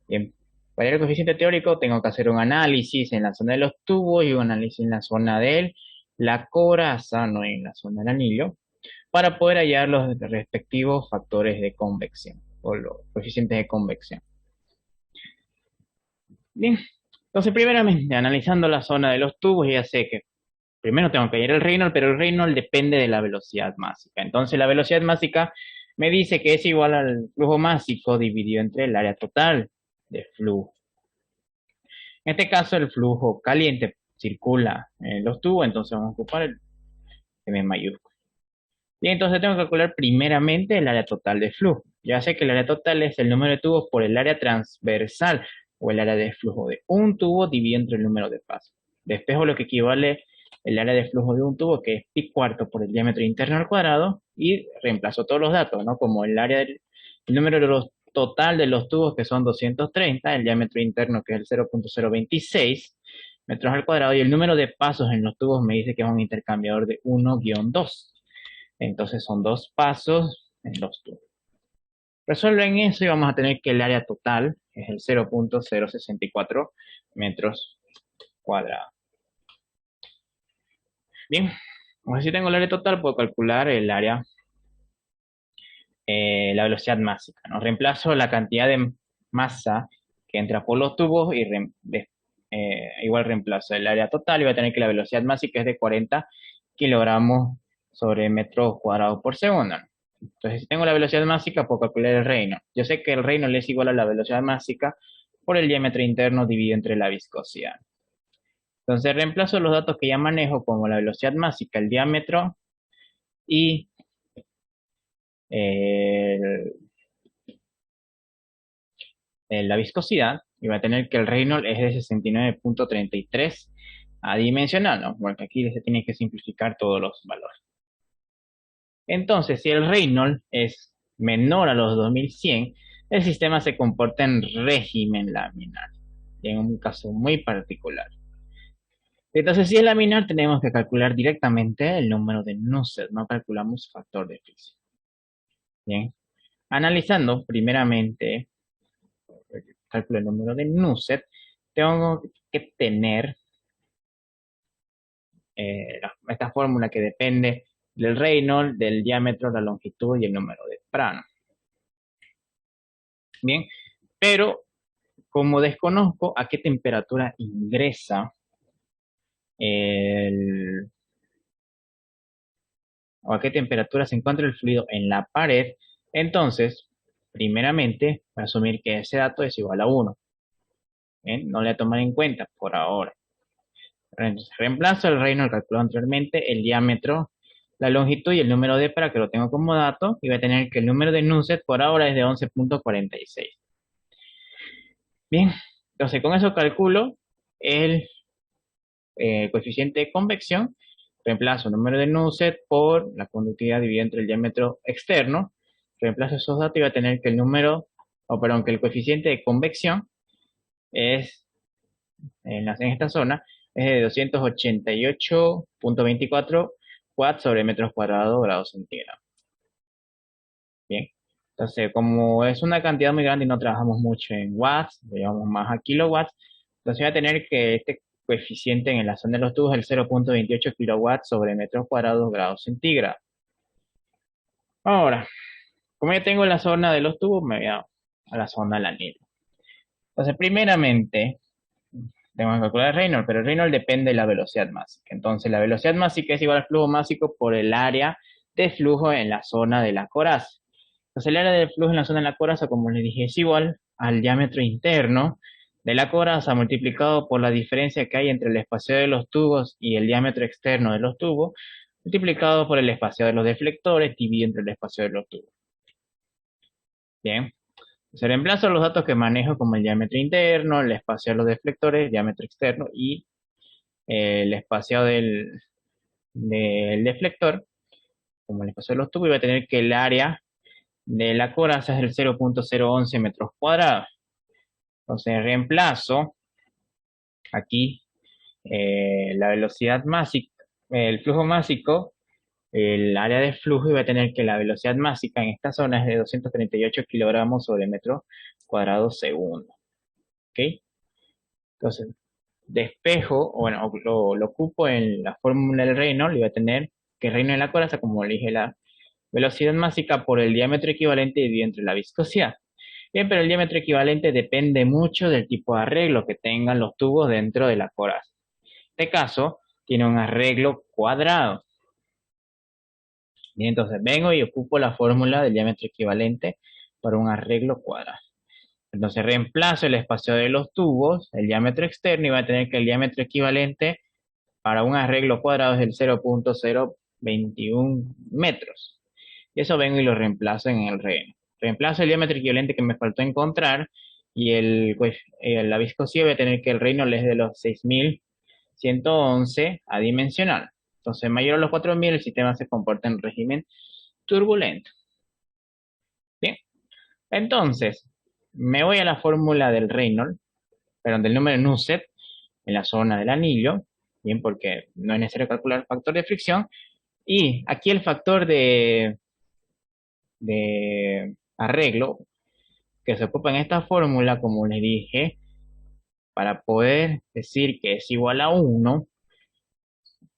Bien, para el coeficiente teórico tengo que hacer un análisis en la zona de los tubos y un análisis en la zona de la coraza, no en la zona del anillo, para poder hallar los respectivos factores de convección o los coeficientes de convección. Bien, entonces primeramente analizando la zona de los tubos ya sé que primero tengo que hallar el Reynolds, pero el Reynolds depende de la velocidad másica. Entonces la velocidad másica me dice que es igual al flujo másico dividido entre el área total de flujo. En este caso el flujo caliente circula en los tubos, entonces vamos a ocupar el M mayúsculo. Y entonces tengo que calcular primeramente el área total de flujo. Ya sé que el área total es el número de tubos por el área transversal o el área de flujo de un tubo dividido entre el número de pasos. Despejo lo que equivale el área de flujo de un tubo, que es pi cuarto por el diámetro interno al cuadrado, y reemplazo todos los datos, ¿no? Como el área del el número de los total de los tubos, que son 230, el diámetro interno, que es el 0.026 metros al cuadrado, y el número de pasos en los tubos me dice que es un intercambiador de 1-2. Entonces son 2 pasos en los tubos. Resuelven eso y vamos a tener que el área total es el 0.064 metros cuadrados. Bien, ahora si tengo el área total, puedo calcular el área, la velocidad másica, ¿no? Reemplazo la cantidad de masa que entra por los tubos y igual reemplazo el área total y voy a tener que la velocidad másica es de 40 kilogramos sobre metros cuadrados por segundo, ¿no? Entonces, si tengo la velocidad másica, puedo calcular el Reynolds. Yo sé que el Reynolds es igual a la velocidad másica por el diámetro interno dividido entre la viscosidad. Entonces, reemplazo los datos que ya manejo como la velocidad másica, el diámetro y el- la viscosidad. Y voy a tener que el Reynolds es de 69.33 adimensional, ¿no? Porque aquí se tiene que simplificar todos los valores. Entonces, si el Reynolds es menor a los 2100, el sistema se comporta en régimen laminar, en un caso muy particular. Entonces, si es laminar, tenemos que calcular directamente el número de Nusselt, no calculamos factor de fricción. Bien, analizando primeramente el cálculo del número de Nusselt, tengo que tener esta fórmula que depende del Reynolds, del diámetro, la longitud y el número de Prano. Bien, pero como desconozco a qué temperatura ingresa el, o a qué temperatura se encuentra el fluido en la pared, entonces, primeramente, voy a asumir que ese dato es igual a 1. ¿Bien? No le voy a tomar en cuenta por ahora. Entonces, reemplazo el Reynolds calculado anteriormente, el diámetro, la longitud y el número de para que lo tengo como dato, y voy a tener que el número de Nusselt por ahora es de 11.46. Bien, entonces con eso calculo el coeficiente de convección, reemplazo el número de Nusselt por la conductividad dividida entre el diámetro externo, reemplazo esos datos y voy a tener que el número, o perdón, que el coeficiente de convección es, en esta zona, es de 288.24 watts sobre metros cuadrados grados centígrados. Bien, entonces como es una cantidad muy grande y no trabajamos mucho en watts, llevamos más a kilowatts, entonces voy a tener que este coeficiente en la zona de los tubos es el 0.28 kilowatts sobre metros cuadrados grados centígrados. Ahora, como ya tengo la zona de los tubos, me voy a la zona del anillo. Entonces, primeramente, tengo que calcular el Reynolds, pero el Reynolds depende de la velocidad másica. Entonces, la velocidad másica es igual al flujo másico por el área de flujo en la zona de la coraza. Entonces, el área de flujo en la zona de la coraza, como les dije, es igual al diámetro interno de la coraza multiplicado por la diferencia que hay entre el espacio de los tubos y el diámetro externo de los tubos, multiplicado por el espacio de los deflectores dividido entre el espacio de los tubos. Bien, se reemplazo los datos que manejo como el diámetro interno, el espacio de los deflectores, el diámetro externo y el espacio del deflector, como el espacio de los tubos, y voy a tener que el área de la coraza es el 0.011 metros cuadrados. Entonces reemplazo aquí la velocidad máxima, el flujo másico, el área de flujo, y voy a tener que la velocidad máxima en esta zona es de 238 kilogramos sobre metro cuadrado segundo. ¿Ok? Entonces, despejo, bueno, lo ocupo en la fórmula del Reynolds y voy a tener que el Reynolds de la coraza, como le dije, la velocidad máxima por el diámetro equivalente dividido entre la viscosidad. Bien, pero el diámetro equivalente depende mucho del tipo de arreglo que tengan los tubos dentro de la coraza. En este caso, tiene un arreglo cuadrado. Bien, entonces vengo y ocupo la fórmula del diámetro equivalente para un arreglo cuadrado. Entonces reemplazo el espacio de los tubos, el diámetro externo, y voy a tener que el diámetro equivalente para un arreglo cuadrado es el 0.021 metros. Y eso vengo y lo reemplazo en el reno. Reemplazo el diámetro equivalente que me faltó encontrar y la viscosidad voy a tener que el reino es de los 6111 adimensional. Entonces, mayor a los 4000, el sistema se comporta en régimen turbulento. Bien, entonces, me voy a la fórmula del Reynolds, perdón, del número de Nusselt en la zona del anillo, bien, porque no es necesario calcular el factor de fricción. Y aquí el factor de arreglo que se ocupa en esta fórmula, como les dije, para poder decir que es igual a 1,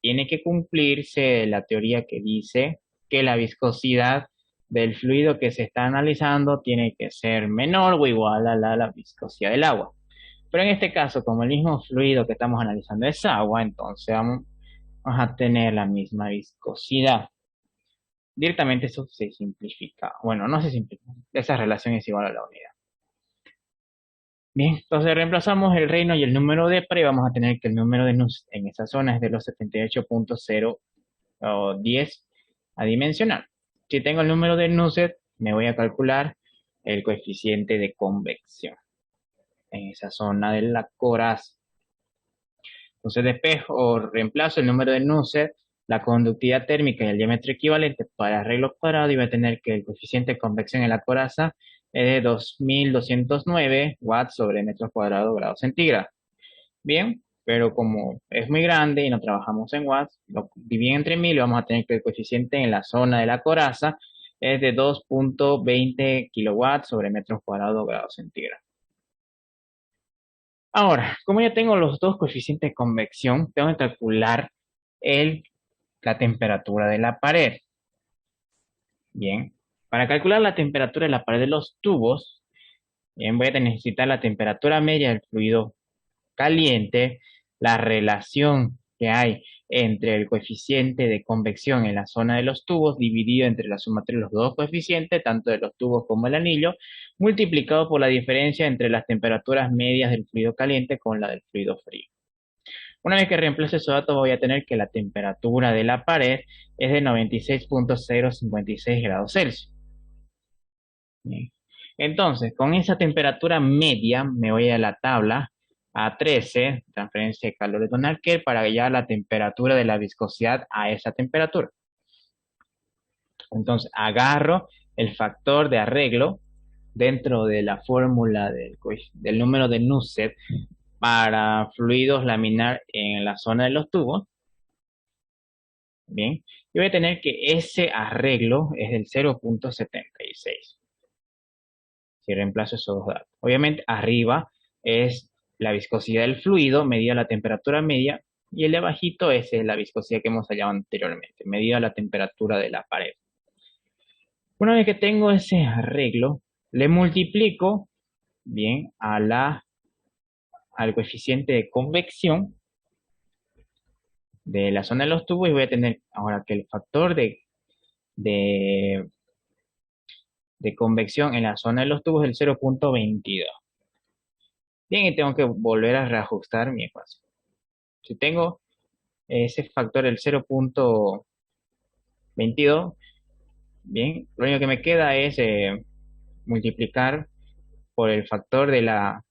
tiene que cumplirse la teoría que dice que la viscosidad del fluido que se está analizando tiene que ser menor o igual a la viscosidad del agua. Pero en este caso, como el mismo fluido que estamos analizando es agua, entonces vamos a tener la misma viscosidad. Directamente eso se simplifica. Bueno, no se simplifica. Esa relación es igual a la unidad. Bien, entonces reemplazamos el reino y el número de par y vamos a tener que el número de nus en esa zona es de los 78.010 adimensional. Si tengo el número de Nusselt, me voy a calcular el coeficiente de convección en esa zona de la coraza. Entonces despejo o reemplazo el número de Nusselt, la conductividad térmica y el diámetro equivalente para arreglo cuadrado y voy a tener que el coeficiente de convección en la coraza es de 2209 watts sobre metro cuadrado grado centígrado. Bien, pero como es muy grande y no trabajamos en watts, lo dividen entre 1000 y vamos a tener que el coeficiente en la zona de la coraza es de 2.20 kilowatts sobre metros cuadrados grado centígrado. Ahora, como ya tengo los dos coeficientes de convección, tengo que calcular la temperatura de la pared. Bien, para calcular la temperatura de la pared de los tubos, bien, voy a necesitar la temperatura media del fluido caliente, la relación que hay entre el coeficiente de convección en la zona de los tubos dividido entre la sumatoria de los dos coeficientes, tanto de los tubos como el anillo, multiplicado por la diferencia entre las temperaturas medias del fluido caliente con la del fluido frío. Una vez que reemplace esos datos voy a tener que la temperatura de la pared es de 96.056 grados Celsius. Bien. Entonces, con esa temperatura media me voy a la tabla A13, transferencia de calor de Donald-Kern, para hallar la temperatura de la viscosidad a esa temperatura. Entonces, agarro el factor de arreglo dentro de la fórmula del número de Nusselt para fluidos laminar en la zona de los tubos. Bien, y voy a tener que ese arreglo es del 0.76. Si reemplazo esos dos datos. Obviamente, arriba es la viscosidad del fluido, medida la temperatura media, y el de abajito es la viscosidad que hemos hallado anteriormente, medida la temperatura de la pared. Una vez que tengo ese arreglo, le multiplico, bien, al coeficiente de convección de la zona de los tubos y voy a tener ahora que el factor de convección en la zona de los tubos es el 0.22. Bien, y tengo que volver a reajustar mi ecuación. Si tengo ese factor del 0.22 22. Bien, lo único que me queda es multiplicar por el factor de la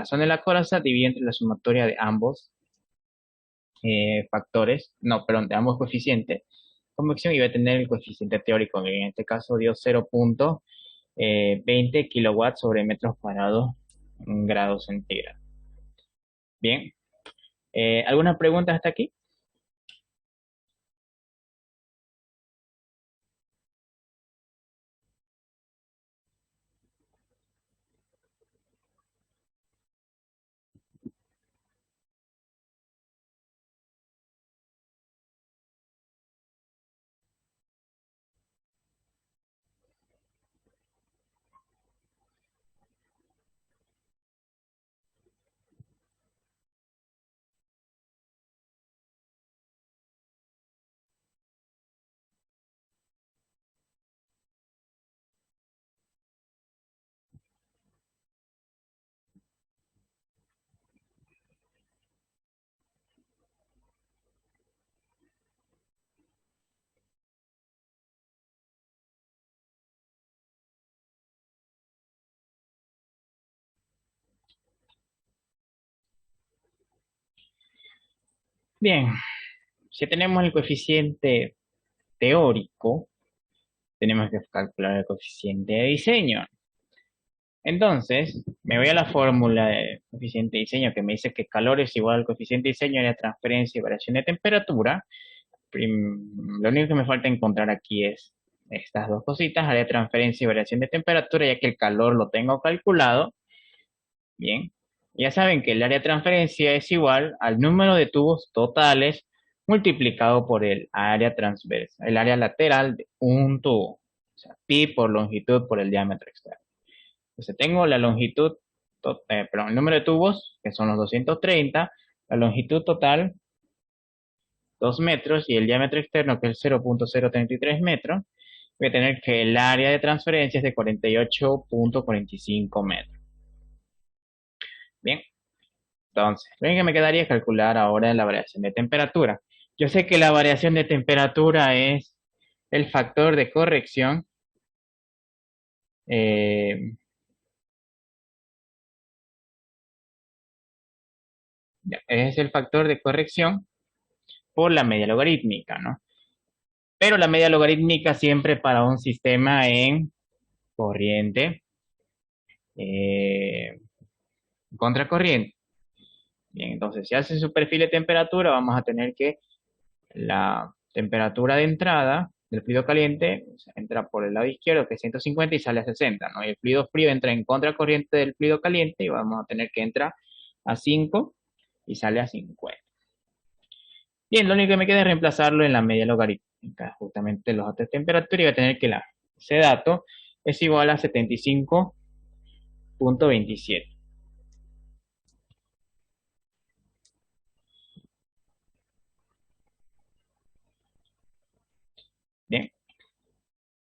zona de la coraza, dividir entre la sumatoria de ambos factores, no, perdón, de ambos coeficientes, convección, y voy a tener el coeficiente teórico, que en este caso dio 0.20 kilowatts sobre metros cuadrados en grados centígrados. Bien, ¿alguna pregunta hasta aquí? Bien, si tenemos el coeficiente teórico, tenemos que calcular el coeficiente de diseño. Entonces, me voy a la fórmula de coeficiente de diseño que me dice que calor es igual al coeficiente de diseño de transferencia y variación de temperatura. Lo único que me falta encontrar aquí es estas dos cositas, área de transferencia y variación de temperatura, ya que el calor lo tengo calculado. Bien, ya saben que el área de transferencia es igual al número de tubos totales multiplicado por el área transversa, el área lateral de un tubo. O sea, pi por longitud por el diámetro externo. Entonces tengo la longitud, perdón, el número de tubos, que son los 230, la longitud total, 2 metros, y el diámetro externo, que es 0.033 metros. Voy a tener que el área de transferencia es de 48.45 metros. Bien, entonces, lo único que me quedaría es calcular ahora la variación de temperatura. Yo sé que la variación de temperatura es el factor de corrección, eh, es el factor de corrección por la media logarítmica, ¿no? Pero la media logarítmica siempre para un sistema en corriente eh, contracorriente. Bien, entonces si hace su perfil de temperatura, vamos a tener que la temperatura de entrada del fluido caliente, o sea, entra por el lado izquierdo, que es 150, y sale a 60, ¿no? Y el fluido frío entra en contracorriente del fluido caliente, y vamos a tener que entrar a 5 y sale a 50. Bien, lo único que me queda es reemplazarlo en la media logarítmica, justamente los datos de temperatura, y voy a tener que ese dato es igual a 75.27. Bien,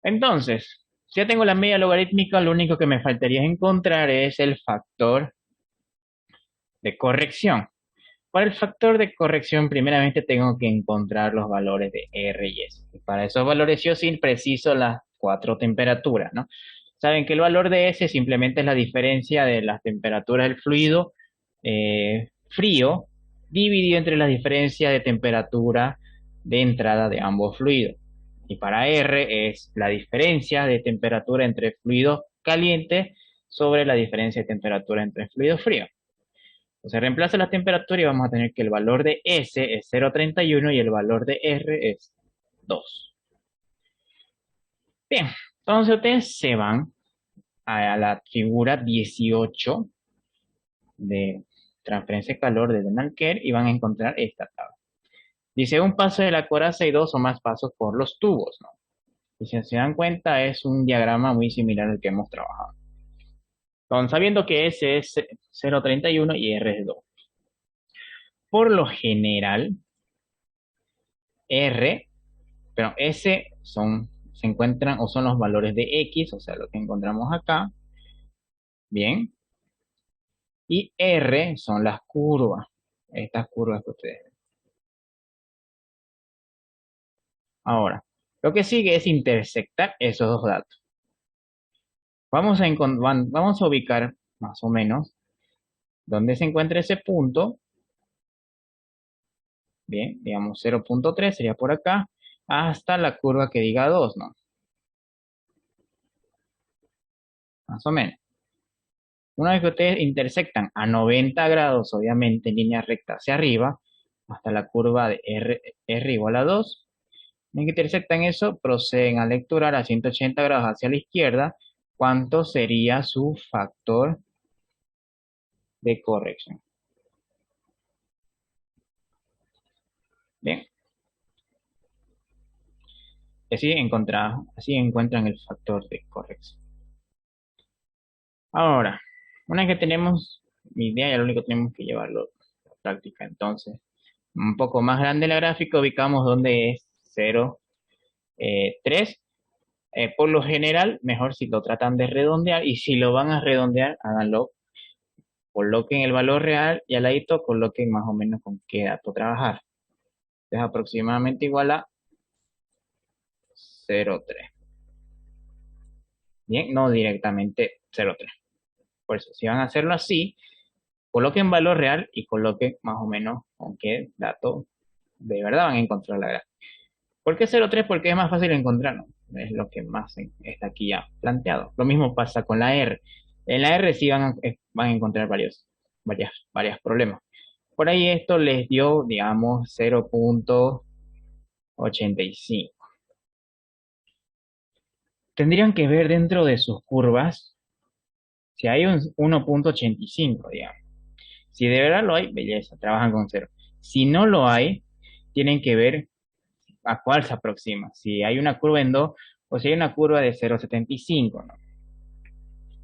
entonces, si ya tengo la media logarítmica, lo único que me faltaría encontrar es el factor de corrección. Para el factor de corrección, primeramente tengo que encontrar los valores de R y S. Y para esos valores yo sí preciso las cuatro temperaturas, ¿no? Saben que el valor de S simplemente es la diferencia de las temperaturas del fluido frío dividido entre la diferencia de temperatura de entrada de ambos fluidos. Y para R es la diferencia de temperatura entre fluido caliente sobre la diferencia de temperatura entre fluido frío. Entonces reemplaza la temperatura y vamos a tener que el valor de S es 0.31 y el valor de R es 2. Bien, entonces ustedes se van a la figura 18 de transferencia de calor de Donald Kerr y van a encontrar esta tabla. Dice un paso de la coraza y dos o más pasos por los tubos, ¿no? Y si se dan cuenta es un diagrama muy similar al que hemos trabajado. Entonces, sabiendo que S es 0.31 y R es 2. Por lo general, R, pero S se encuentran o son los valores de X, o sea, lo que encontramos acá. Bien. Y R son las curvas, estas curvas que ustedes ven. Ahora, lo que sigue es intersectar esos dos datos. Vamos a ubicar más o menos dónde se encuentra ese punto. Bien, digamos 0.3 sería por acá, hasta la curva que diga 2, ¿no? Más o menos. Una vez que ustedes intersectan a 90 grados, obviamente en línea recta hacia arriba, hasta la curva de R igual a 2, en que intersectan eso, proceden a lecturar a 180 grados hacia la izquierda, cuánto sería su factor de corrección. Bien, así encuentran el factor de corrección. Ahora, una vez que tenemos mi idea, ya lo único que tenemos que llevarlo a la práctica. Entonces, un poco más grande la gráfica, ubicamos donde es 0, 3. Por lo general, mejor si lo tratan de redondear, y si lo van a redondear, háganlo, coloquen el valor real y al ladito coloquen más o menos con qué dato trabajar. Es aproximadamente igual a 0,3. Bien, no directamente 0,3. Por eso, si van a hacerlo así, coloquen valor real y coloquen más o menos con qué dato de verdad van a encontrar la gráfica. ¿Por qué 0,3? Porque es más fácil encontrarlo. Es lo que más está aquí ya planteado. Lo mismo pasa con la R. En la R sí van a encontrar varios problemas. Por ahí esto les dio, digamos, 0.85. Tendrían que ver dentro de sus curvas si hay un 1.85, digamos. Si de verdad lo hay, belleza, trabajan con 0. Si no lo hay, tienen que ver a cuál se aproxima. Si hay una curva en 2 o si hay una curva de 0.75, ¿no?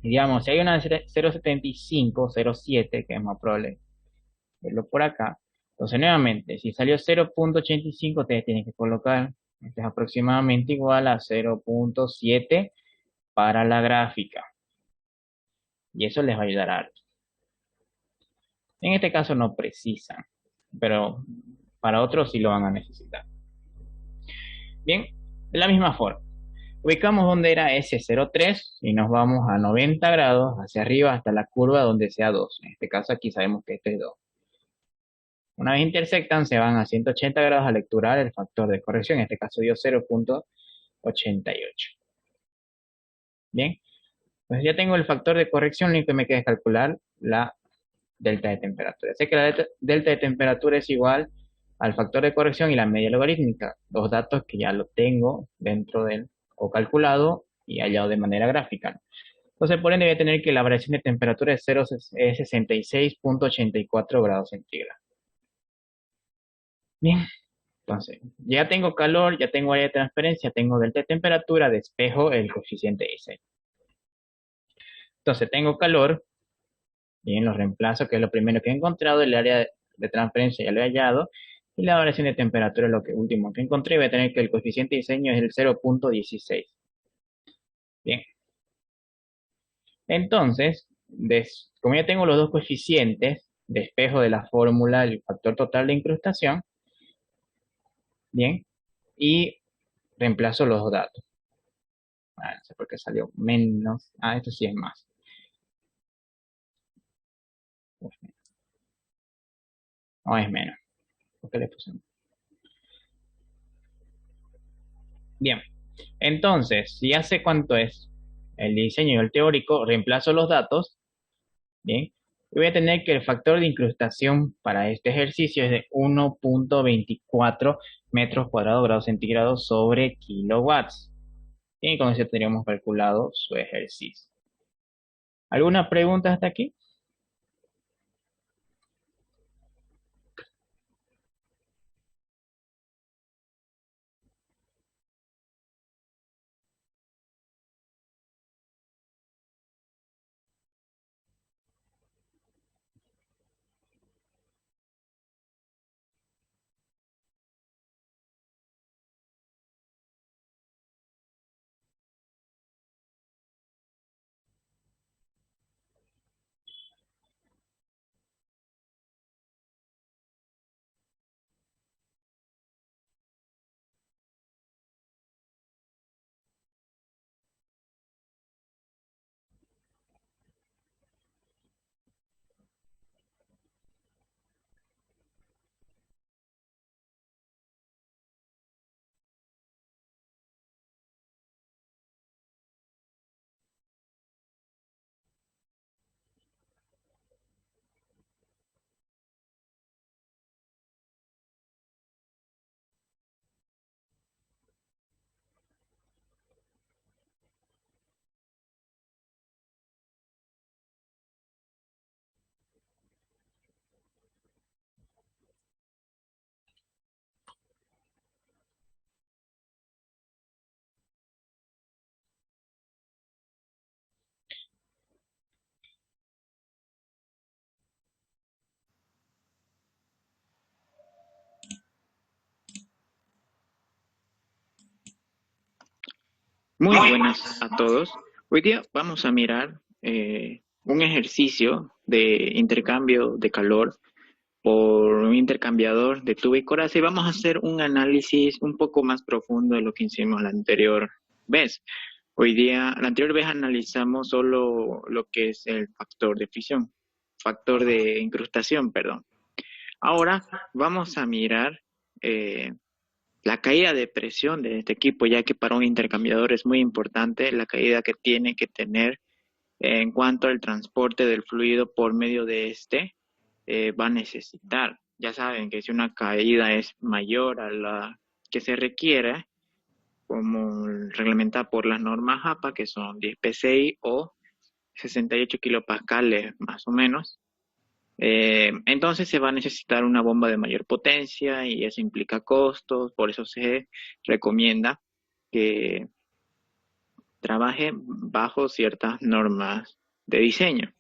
Y digamos, si hay una de 0.75, 0.7, que es más probable verlo por acá. Entonces, nuevamente, si salió 0.85, ustedes tienen que colocar, esto es aproximadamente igual a 0.7 para la gráfica. Y eso les va a ayudar harto. En este caso no precisan, pero para otros sí lo van a necesitar. Bien, de la misma forma. Ubicamos donde era ese 0,3 y nos vamos a 90 grados hacia arriba hasta la curva donde sea 2. En este caso aquí sabemos que este es 2. Una vez intersectan, se van a 180 grados a lecturar el factor de corrección. En este caso dio 0.88. Bien, pues ya tengo el factor de corrección, lo único que me queda es calcular la delta de temperatura. Sé que la delta de temperatura es igual al factor de corrección y la media logarítmica, dos datos que ya lo tengo dentro del o calculado y hallado de manera gráfica, ¿no? Entonces, por ende, voy a tener que la variación de temperatura es 66.84 grados centígrados. Bien, entonces, ya tengo calor, ya tengo área de transferencia, tengo delta de temperatura, despejo el coeficiente I6. Entonces, tengo calor, bien, lo reemplazo, que es lo primero que he encontrado, el área de transferencia ya lo he hallado, y la variación de temperatura es lo último que encontré, voy a tener que el coeficiente de diseño es el 0.16. Bien, entonces, como ya tengo los dos coeficientes, despejo de la fórmula el factor total de incrustación, bien, y reemplazo los dos datos. No sé por qué salió menos. Esto sí es más. No es menos. ¿Por qué le puse? Bien, entonces, si ya sé cuánto es el diseño y el teórico, reemplazo los datos, bien, y voy a tener que el factor de incrustación para este ejercicio es de 1.24 metros cuadrados grados centígrados sobre kilowatts. Y con eso tendríamos calculado su ejercicio. ¿Alguna pregunta hasta aquí? Muy buenas a todos. Hoy día vamos a mirar un ejercicio de intercambio de calor por un intercambiador de tubo y coraza y vamos a hacer un análisis un poco más profundo de lo que hicimos la anterior vez. La anterior vez analizamos solo lo que es el factor de fisión, factor de incrustación, perdón. Ahora vamos a mirar la caída de presión de este equipo, ya que para un intercambiador es muy importante la caída que tiene que tener en cuanto al transporte del fluido por medio de este va a necesitar. Ya saben que si una caída es mayor a la que se requiere, como reglamentada por las normas APA, que son 10 PSI o 68 kilopascales más o menos, entonces se va a necesitar una bomba de mayor potencia y eso implica costos, por eso se recomienda que trabaje bajo ciertas normas de diseño.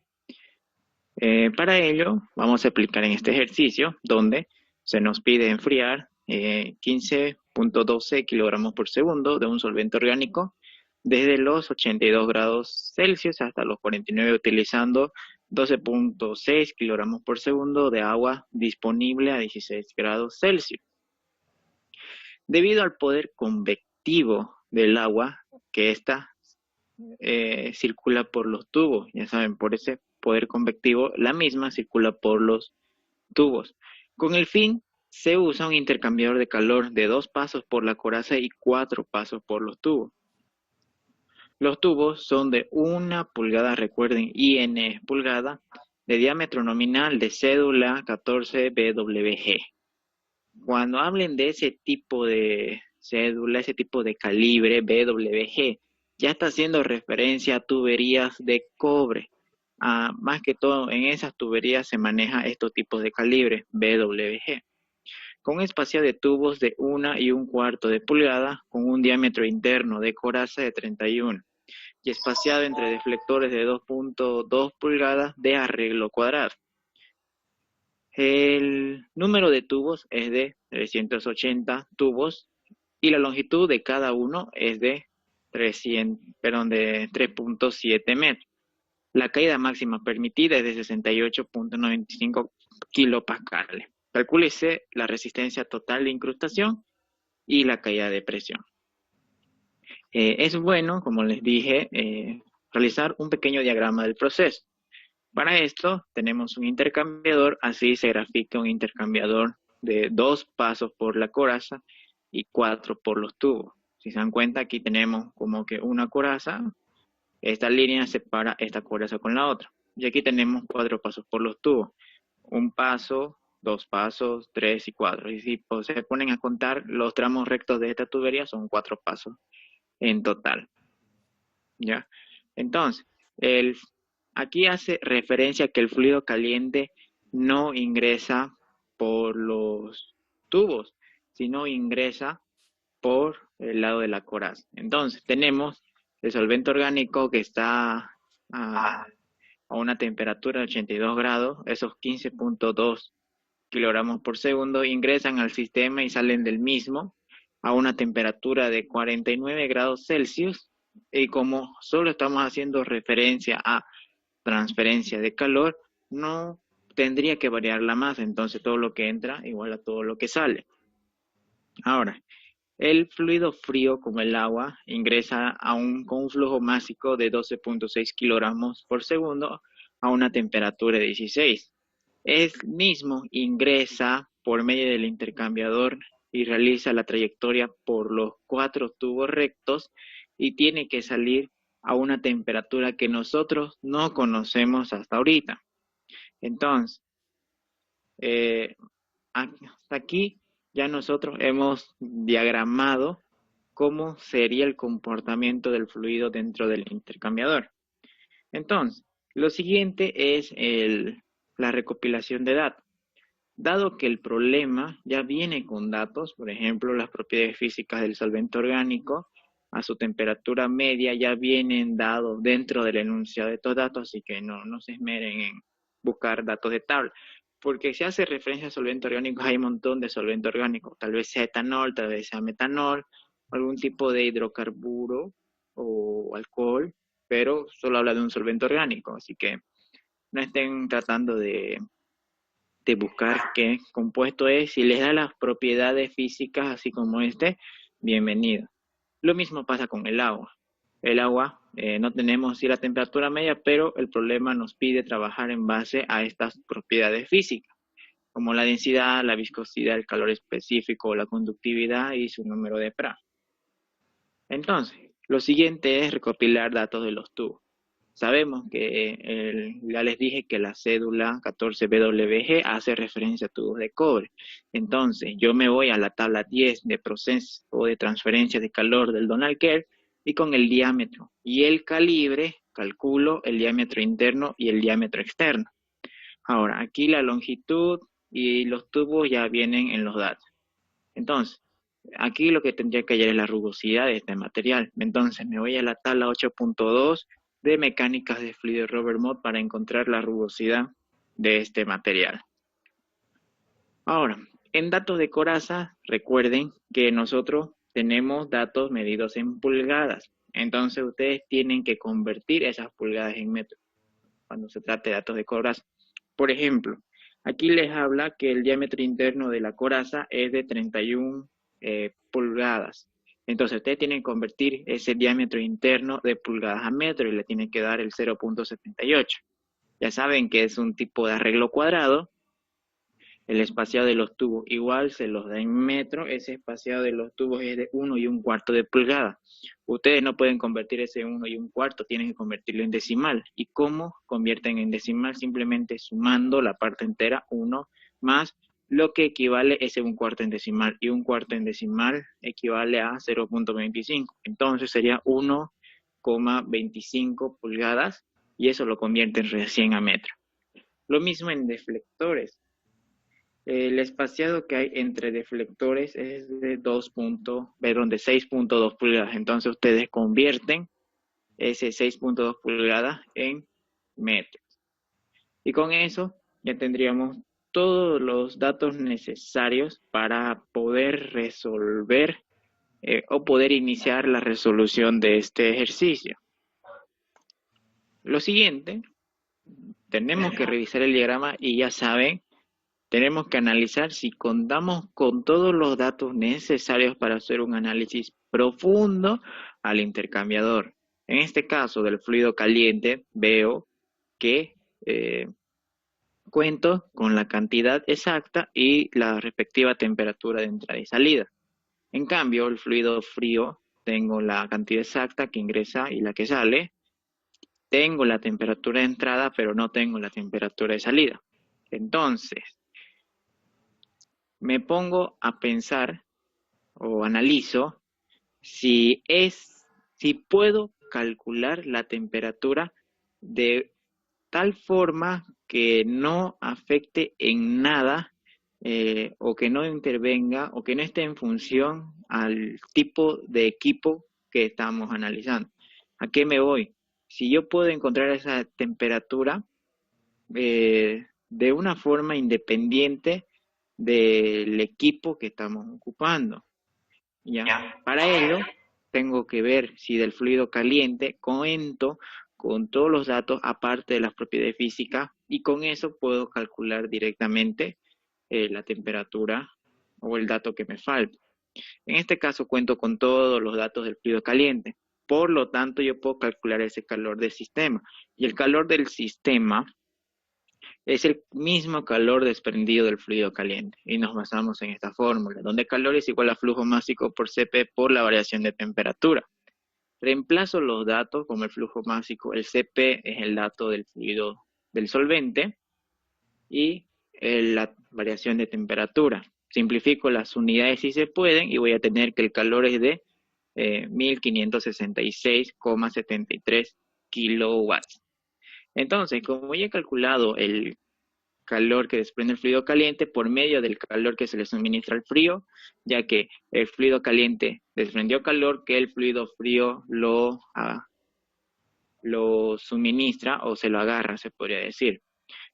Para ello vamos a aplicar en este ejercicio donde se nos pide enfriar 15.12 kilogramos por segundo de un solvente orgánico desde los 82 grados Celsius hasta los 49 utilizando 12.6 kilogramos por segundo de agua disponible a 16 grados Celsius. Debido al poder convectivo del agua, que ésta circula por los tubos, ya saben, por ese poder convectivo, la misma circula por los tubos. Con el fin, se usa un intercambiador de calor de 2 pasos por la coraza y 4 pasos por los tubos. Los tubos son de 1 pulgada, recuerden, IN es pulgada, de diámetro nominal de cédula 14 BWG. Cuando hablen de ese tipo de cédula, ese tipo de calibre BWG, ya está haciendo referencia a tuberías de cobre. Más que todo en esas tuberías se maneja estos tipos de calibre BWG. Con espacio de tubos de 1 y 1/4 de pulgada, con un diámetro interno de coraza de 31 y espaciado entre deflectores de 2.2 pulgadas de arreglo cuadrado. El número de tubos es de 380 tubos y la longitud de cada uno es de 3.7 metros. La caída máxima permitida es de 68.95 kilopascales. Calcúlese la resistencia total de incrustación y la caída de presión. Es bueno, como les dije, realizar un pequeño diagrama del proceso. Para esto tenemos un intercambiador, así se grafica un intercambiador de 2 pasos por la coraza y 4 por los tubos. Si se dan cuenta, aquí tenemos como que una coraza, esta línea separa esta coraza con la otra. Y aquí tenemos 4 pasos por los tubos. 1 paso, 2 pasos, 3 y 4. Y si se ponen a contar los tramos rectos de esta tubería, son 4 pasos en total. ¿Ya? Entonces, aquí hace referencia a que el fluido caliente no ingresa por los tubos, sino ingresa por el lado de la coraza. Entonces, tenemos el solvente orgánico que está a una temperatura de 82 grados, esos 15.2 kilogramos por segundo ingresan al sistema y salen del mismo a una temperatura de 49 grados Celsius. Y como solo estamos haciendo referencia a transferencia de calor, no tendría que variar la masa, entonces todo lo que entra igual a todo lo que sale. Ahora, el fluido frío, como el agua, ingresa con un flujo másico de 12.6 kilogramos por segundo a una temperatura de 16. El mismo ingresa por medio del intercambiador y realiza la trayectoria por los 4 tubos rectos y tiene que salir a una temperatura que nosotros no conocemos hasta ahorita. Entonces, hasta aquí ya nosotros hemos diagramado cómo sería el comportamiento del fluido dentro del intercambiador. Entonces, lo siguiente es la recopilación de datos. Dado que el problema ya viene con datos, por ejemplo, las propiedades físicas del solvente orgánico, a su temperatura media ya vienen dados dentro del enunciado de estos datos, así que no se esmeren en buscar datos de tabla. Porque si hace referencia a solvente orgánico, hay un montón de solvente orgánico, tal vez sea etanol, tal vez sea metanol, algún tipo de hidrocarburo o alcohol, pero solo habla de un solvente orgánico, así que no estén tratando de buscar qué compuesto es. Si les da las propiedades físicas así como este, bienvenido. Lo mismo pasa con el agua. El agua, no tenemos sí la temperatura media, pero el problema nos pide trabajar en base a estas propiedades físicas, como la densidad, la viscosidad, el calor específico, la conductividad y su número de Pra. Entonces, lo siguiente es recopilar datos de los tubos. Sabemos que ya les dije que la cédula 14BWG hace referencia a tubos de cobre. Entonces, yo me voy a la tabla 10 de proceso o de transferencia de calor del Donald Care y con el diámetro y el calibre calculo el diámetro interno y el diámetro externo. Ahora, aquí la longitud y los tubos ya vienen en los datos. Entonces, aquí lo que tendría que hallar es la rugosidad de este material. Entonces, me voy a la tabla 8.2 de mecánicas de fluido Robert Mott para encontrar la rugosidad de este material. Ahora, en datos de coraza, recuerden que nosotros tenemos datos medidos en pulgadas. Entonces, ustedes tienen que convertir esas pulgadas en metros cuando se trate de datos de coraza. Por ejemplo, aquí les habla que el diámetro interno de la coraza es de 31 pulgadas. Entonces, ustedes tienen que convertir ese diámetro interno de pulgadas a metro y le tienen que dar el 0.78. Ya saben que es un tipo de arreglo cuadrado. El espaciado de los tubos igual se los da en metro. Ese espaciado de los tubos es de 1 1/4 de pulgada. Ustedes no pueden convertir ese 1 1/4, tienen que convertirlo en decimal. ¿Y cómo convierten en decimal? Simplemente sumando la parte entera, 1 más lo que equivale ese 1/4 en decimal. Y 1/4 en decimal equivale a 0.25. Entonces sería 1,25 pulgadas y eso lo convierten recién a metro. Lo mismo en deflectores. El espaciado que hay entre deflectores es de 6.2 pulgadas. Entonces ustedes convierten ese 6.2 pulgadas en metros. Y con eso ya tendríamos todos los datos necesarios para poder resolver o poder iniciar la resolución de este ejercicio. Lo siguiente, tenemos que revisar el diagrama y ya saben, tenemos que analizar si contamos con todos los datos necesarios para hacer un análisis profundo al intercambiador. En este caso del fluido caliente, veo que cuento con la cantidad exacta y la respectiva temperatura de entrada y salida. En cambio, el fluido frío, tengo la cantidad exacta que ingresa y la que sale. Tengo la temperatura de entrada, pero no tengo la temperatura de salida. Entonces, me pongo a pensar o analizo si puedo calcular la temperatura de tal forma que no afecte en nada o que no intervenga o que no esté en función al tipo de equipo que estamos analizando. ¿A qué me voy? Si yo puedo encontrar esa temperatura de una forma independiente del equipo que estamos ocupando. ¿Ya? Para ello, tengo que ver si del fluido caliente cuento con todos los datos aparte de las propiedades físicas y con eso puedo calcular directamente la temperatura o el dato que me falta. En este caso cuento con todos los datos del fluido caliente. Por lo tanto, yo puedo calcular ese calor del sistema. Y el calor del sistema es el mismo calor desprendido del fluido caliente. Y nos basamos en esta fórmula, donde calor es igual a flujo másico por Cp por la variación de temperatura. Reemplazo los datos como el flujo másico. El Cp es el dato del fluido del solvente y la variación de temperatura. Simplifico las unidades si se pueden y voy a tener que el calor es de 1566,73 kilowatts. Entonces, como ya he calculado el calor que desprende el fluido caliente por medio del calor que se le suministra al frío, ya que el fluido caliente desprendió calor que el fluido frío lo suministra o se lo agarra, se podría decir.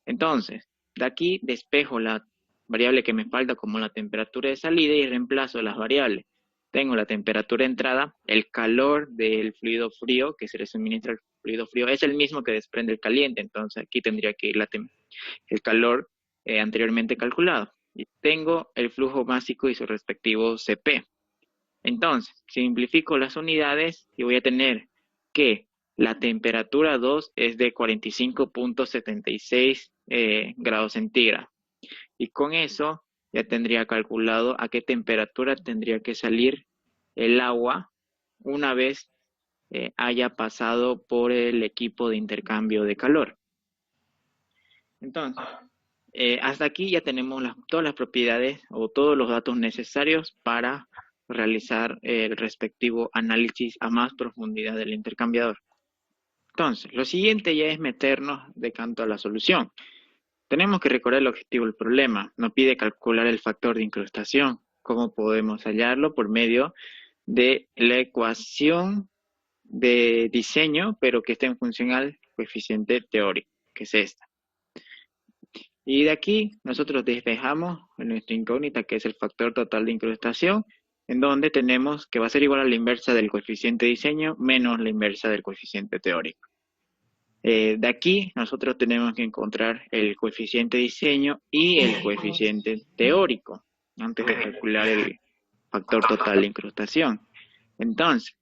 Entonces, de aquí despejo la variable que me falta como la temperatura de salida y reemplazo las variables. tengo la temperatura de entrada, el calor del fluido frío que se le suministra al fluido frío es el mismo que desprende el caliente, entonces aquí tendría que ir el calor anteriormente calculado. Y tengo el flujo másico y su respectivo CP. Entonces, simplifico las unidades y voy a tener que la temperatura 2 es de 45.76 grados centígrados. Y con eso ya tendría calculado a qué temperatura tendría que salir el agua una vez haya pasado por el equipo de intercambio de calor. Entonces, hasta aquí ya tenemos todas las propiedades o todos los datos necesarios para realizar el respectivo análisis a más profundidad del intercambiador. Entonces, lo siguiente ya es meternos de canto a la solución. Tenemos que recordar el objetivo del problema. Nos pide calcular el factor de incrustación. ¿Cómo podemos hallarlo? Por medio de la ecuación de diseño, pero que esté en función al coeficiente teórico, que es esta. Y de aquí nosotros despejamos nuestra incógnita, que es el factor total de incrustación, en donde tenemos que va a ser igual a la inversa del coeficiente de diseño menos la inversa del coeficiente teórico. De aquí nosotros tenemos que encontrar el coeficiente de diseño y el coeficiente teórico antes de calcular el factor total de incrustación. Entonces,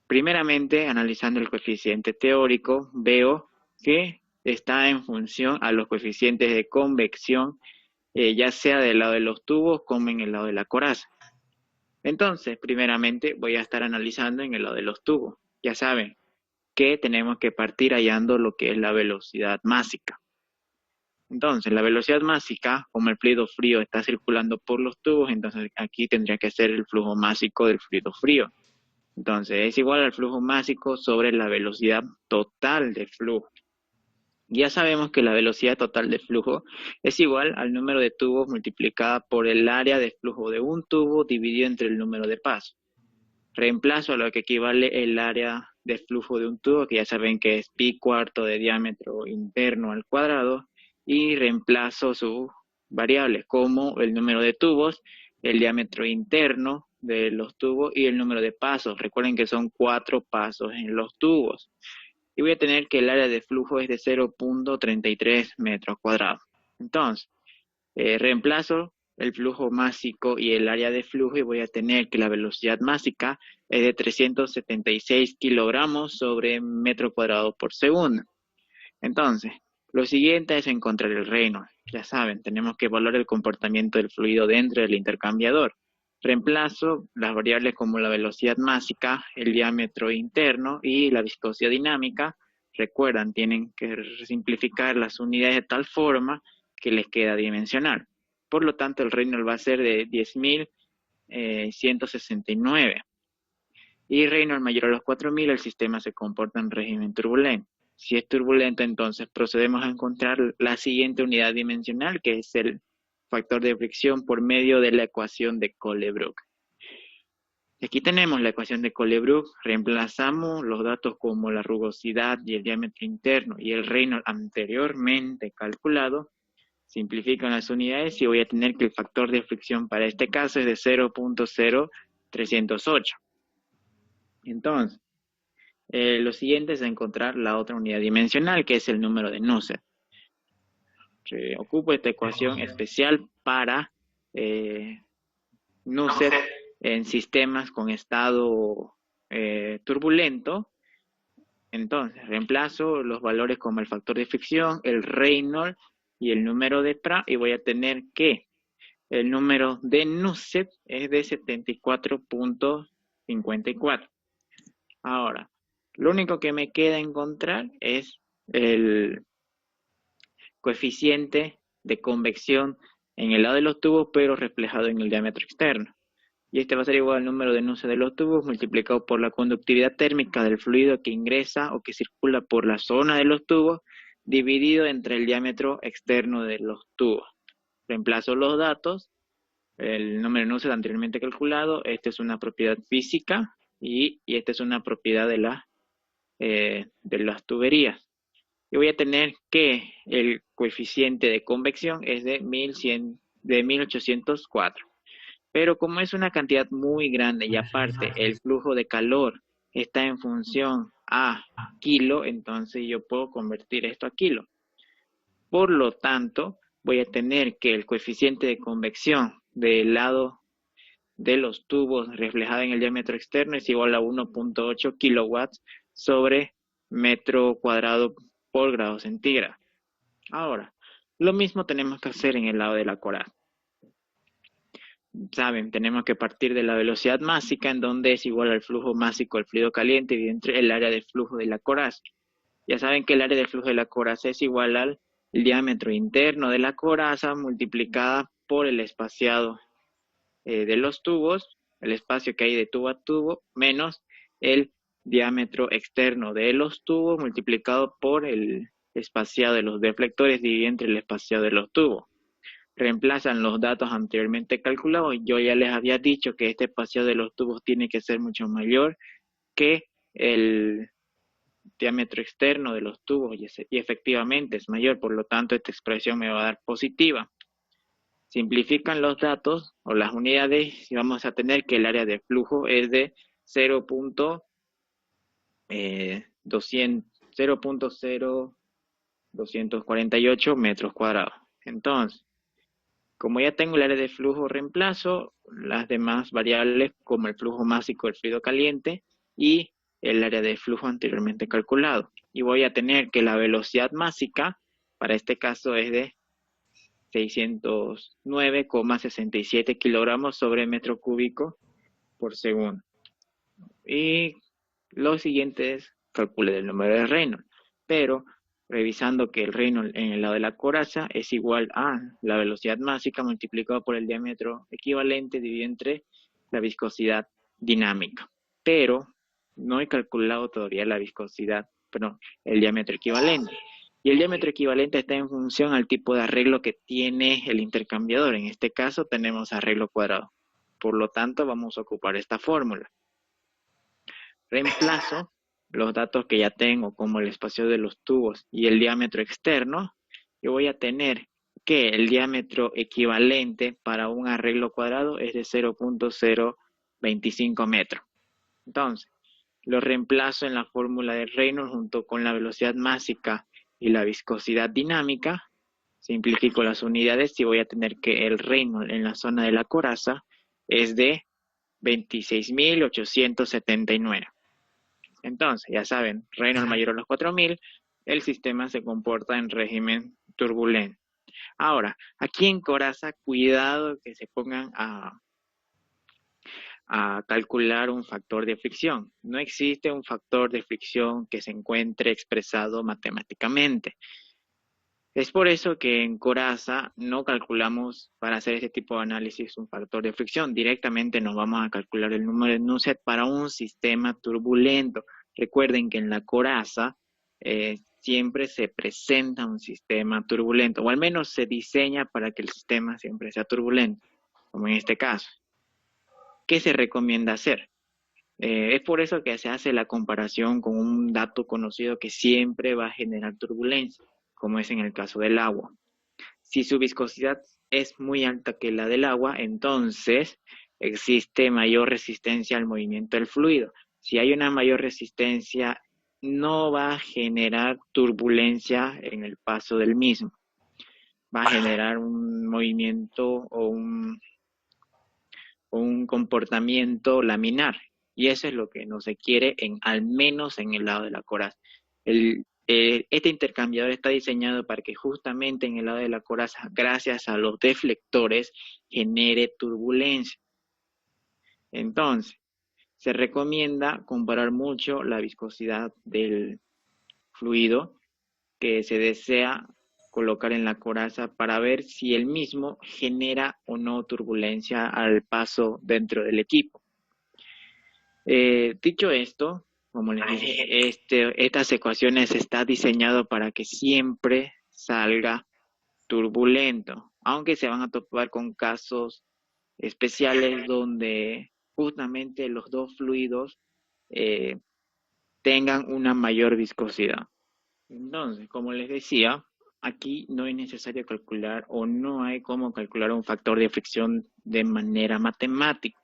primeramente, analizando el coeficiente teórico, veo que está en función a los coeficientes de convección, ya sea del lado de los tubos como en el lado de la coraza. Entonces, primeramente voy a estar analizando en el lado de los tubos. Ya saben que tenemos que partir hallando lo que es la velocidad másica. Entonces, la velocidad másica, como el fluido frío está circulando por los tubos, entonces aquí tendría que ser el flujo másico del fluido frío. Entonces, es igual al flujo másico sobre la velocidad total de flujo. Ya sabemos que la velocidad total de flujo es igual al número de tubos multiplicada por el área de flujo de un tubo dividido entre el número de pasos. Reemplazo a lo que equivale el área de flujo de un tubo, que ya saben que es pi cuarto de diámetro interno al cuadrado, y reemplazo sus variables como el número de tubos, el diámetro interno de los tubos y el número de pasos. Recuerden que son 4 pasos en los tubos. Y voy a tener que el área de flujo es de 0.33 metros cuadrados. Entonces, reemplazo el flujo másico y el área de flujo y voy a tener que la velocidad másica es de 376 kilogramos sobre metro cuadrado por segundo. Entonces, lo siguiente es encontrar el Reynolds. Ya saben, tenemos que evaluar el comportamiento del fluido dentro del intercambiador. Reemplazo las variables como la velocidad másica, el diámetro interno y la viscosidad dinámica. Recuerdan, tienen que simplificar las unidades de tal forma que les queda dimensional. Por lo tanto, el Reynolds va a ser de 10.169. Y Reynolds mayor a los 4.000, el sistema se comporta en régimen turbulento. Si es turbulento, entonces procedemos a encontrar la siguiente unidad dimensional, que es el factor de fricción por medio de la ecuación de Colebrook. Aquí tenemos la ecuación de Colebrook, reemplazamos los datos como la rugosidad y el diámetro interno y el Reynolds anteriormente calculado, simplifican las unidades y voy a tener que el factor de fricción para este caso es de 0.0308. Entonces, lo siguiente es encontrar la otra unidad dimensional, que es el número de Nusselt. Ocupo esta ecuación especial para Nusselt en sistemas con estado turbulento. Entonces, reemplazo los valores como el factor de fricción, el Reynolds y el número de Pratt, y voy a tener que el número de Nusselt es de 74.54. Ahora, lo único que me queda encontrar es el coeficiente de convección en el lado de los tubos, pero reflejado en el diámetro externo. Y este va a ser igual al número de Nusselt de los tubos multiplicado por la conductividad térmica del fluido que ingresa o que circula por la zona de los tubos, dividido entre el diámetro externo de los tubos. Reemplazo los datos, el número de Nusselt anteriormente calculado, esta es una propiedad física y esta es una propiedad de las tuberías. Y voy a tener que el coeficiente de convección es de 1804. Pero como es una cantidad muy grande y aparte el flujo de calor está en función a kilo, entonces yo puedo convertir esto a kilo. Por lo tanto, voy a tener que el coeficiente de convección del lado de los tubos reflejado en el diámetro externo es igual a 1.8 kilowatts sobre metro cuadrado por grado centígrado. Ahora, lo mismo tenemos que hacer en el lado de la coraza. Saben, tenemos que partir de la velocidad másica, en donde es igual al flujo másico del fluido caliente y entre el área de flujo de la coraza. Ya saben que el área de flujo de la coraza es igual al diámetro interno de la coraza multiplicada por el espaciado de los tubos, el espacio que hay de tubo a tubo, menos el diámetro externo de los tubos multiplicado por el espaciado de los deflectores dividido entre el espaciado de los tubos. Reemplazan los datos anteriormente calculados. Yo ya les había dicho que este espaciado de los tubos tiene que ser mucho mayor que el diámetro externo de los tubos y efectivamente es mayor, por lo tanto esta expresión me va a dar positiva. Simplifican los datos o las unidades y vamos a tener que el área de flujo es de 0.0248 metros cuadrados. Entonces, como ya tengo el área de flujo, reemplazo las demás variables como el flujo másico del fluido caliente y el área de flujo anteriormente calculado. Y voy a tener que la velocidad másica, para este caso es de 609,67 kilogramos sobre metro cúbico por segundo. Y lo siguiente es calcule el número de Reynolds. Pero revisando que el Reynolds en el lado de la coraza es igual a la velocidad másica multiplicado por el diámetro equivalente dividido entre la viscosidad dinámica. Pero no he calculado todavía la viscosidad, perdón, el diámetro equivalente. Y el diámetro equivalente está en función al tipo de arreglo que tiene el intercambiador. En este caso tenemos arreglo cuadrado. Por lo tanto, vamos a ocupar esta fórmula. Reemplazo los datos que ya tengo, como el espacio de los tubos y el diámetro externo. Yo voy a tener que el diámetro equivalente para un arreglo cuadrado es de 0.025 metros. Entonces, lo reemplazo en la fórmula de Reynolds junto con la velocidad másica y la viscosidad dinámica. Simplifico las unidades y voy a tener que el Reynolds en la zona de la coraza es de 26.879. Entonces, ya saben, Reynolds mayor a los 4.000, el sistema se comporta en régimen turbulento. Ahora, aquí en coraza, cuidado que se pongan a calcular un factor de fricción. No existe un factor de fricción que se encuentre expresado matemáticamente. Es por eso que en coraza no calculamos para hacer este tipo de análisis un factor de fricción. Directamente nos vamos a calcular el número de Nusselt para un sistema turbulento. Recuerden que en la coraza siempre se presenta un sistema turbulento, o al menos se diseña para que el sistema siempre sea turbulento, como en este caso. ¿Qué se recomienda hacer? Es por eso que se hace la comparación con un dato conocido que siempre va a generar turbulencia, como es en el caso del agua. Si su viscosidad es muy alta que la del agua, entonces existe mayor resistencia al movimiento del fluido. Si hay una mayor resistencia, no va a generar turbulencia en el paso del mismo. Va a generar un movimiento o un comportamiento laminar. Y eso es lo que no se quiere, al menos en el lado de la coraza. Este intercambiador está diseñado para que justamente en el lado de la coraza, gracias a los deflectores, genere turbulencia. Entonces, se recomienda comparar mucho la viscosidad del fluido que se desea colocar en la coraza para ver si el mismo genera o no turbulencia al paso dentro del equipo. Dicho esto, como les dije, estas ecuaciones está diseñado para que siempre salga turbulento, aunque se van a topar con casos especiales donde justamente los dos fluidos tengan una mayor viscosidad. Entonces, como les decía, aquí no es necesario calcular o no hay cómo calcular un factor de fricción de manera matemática.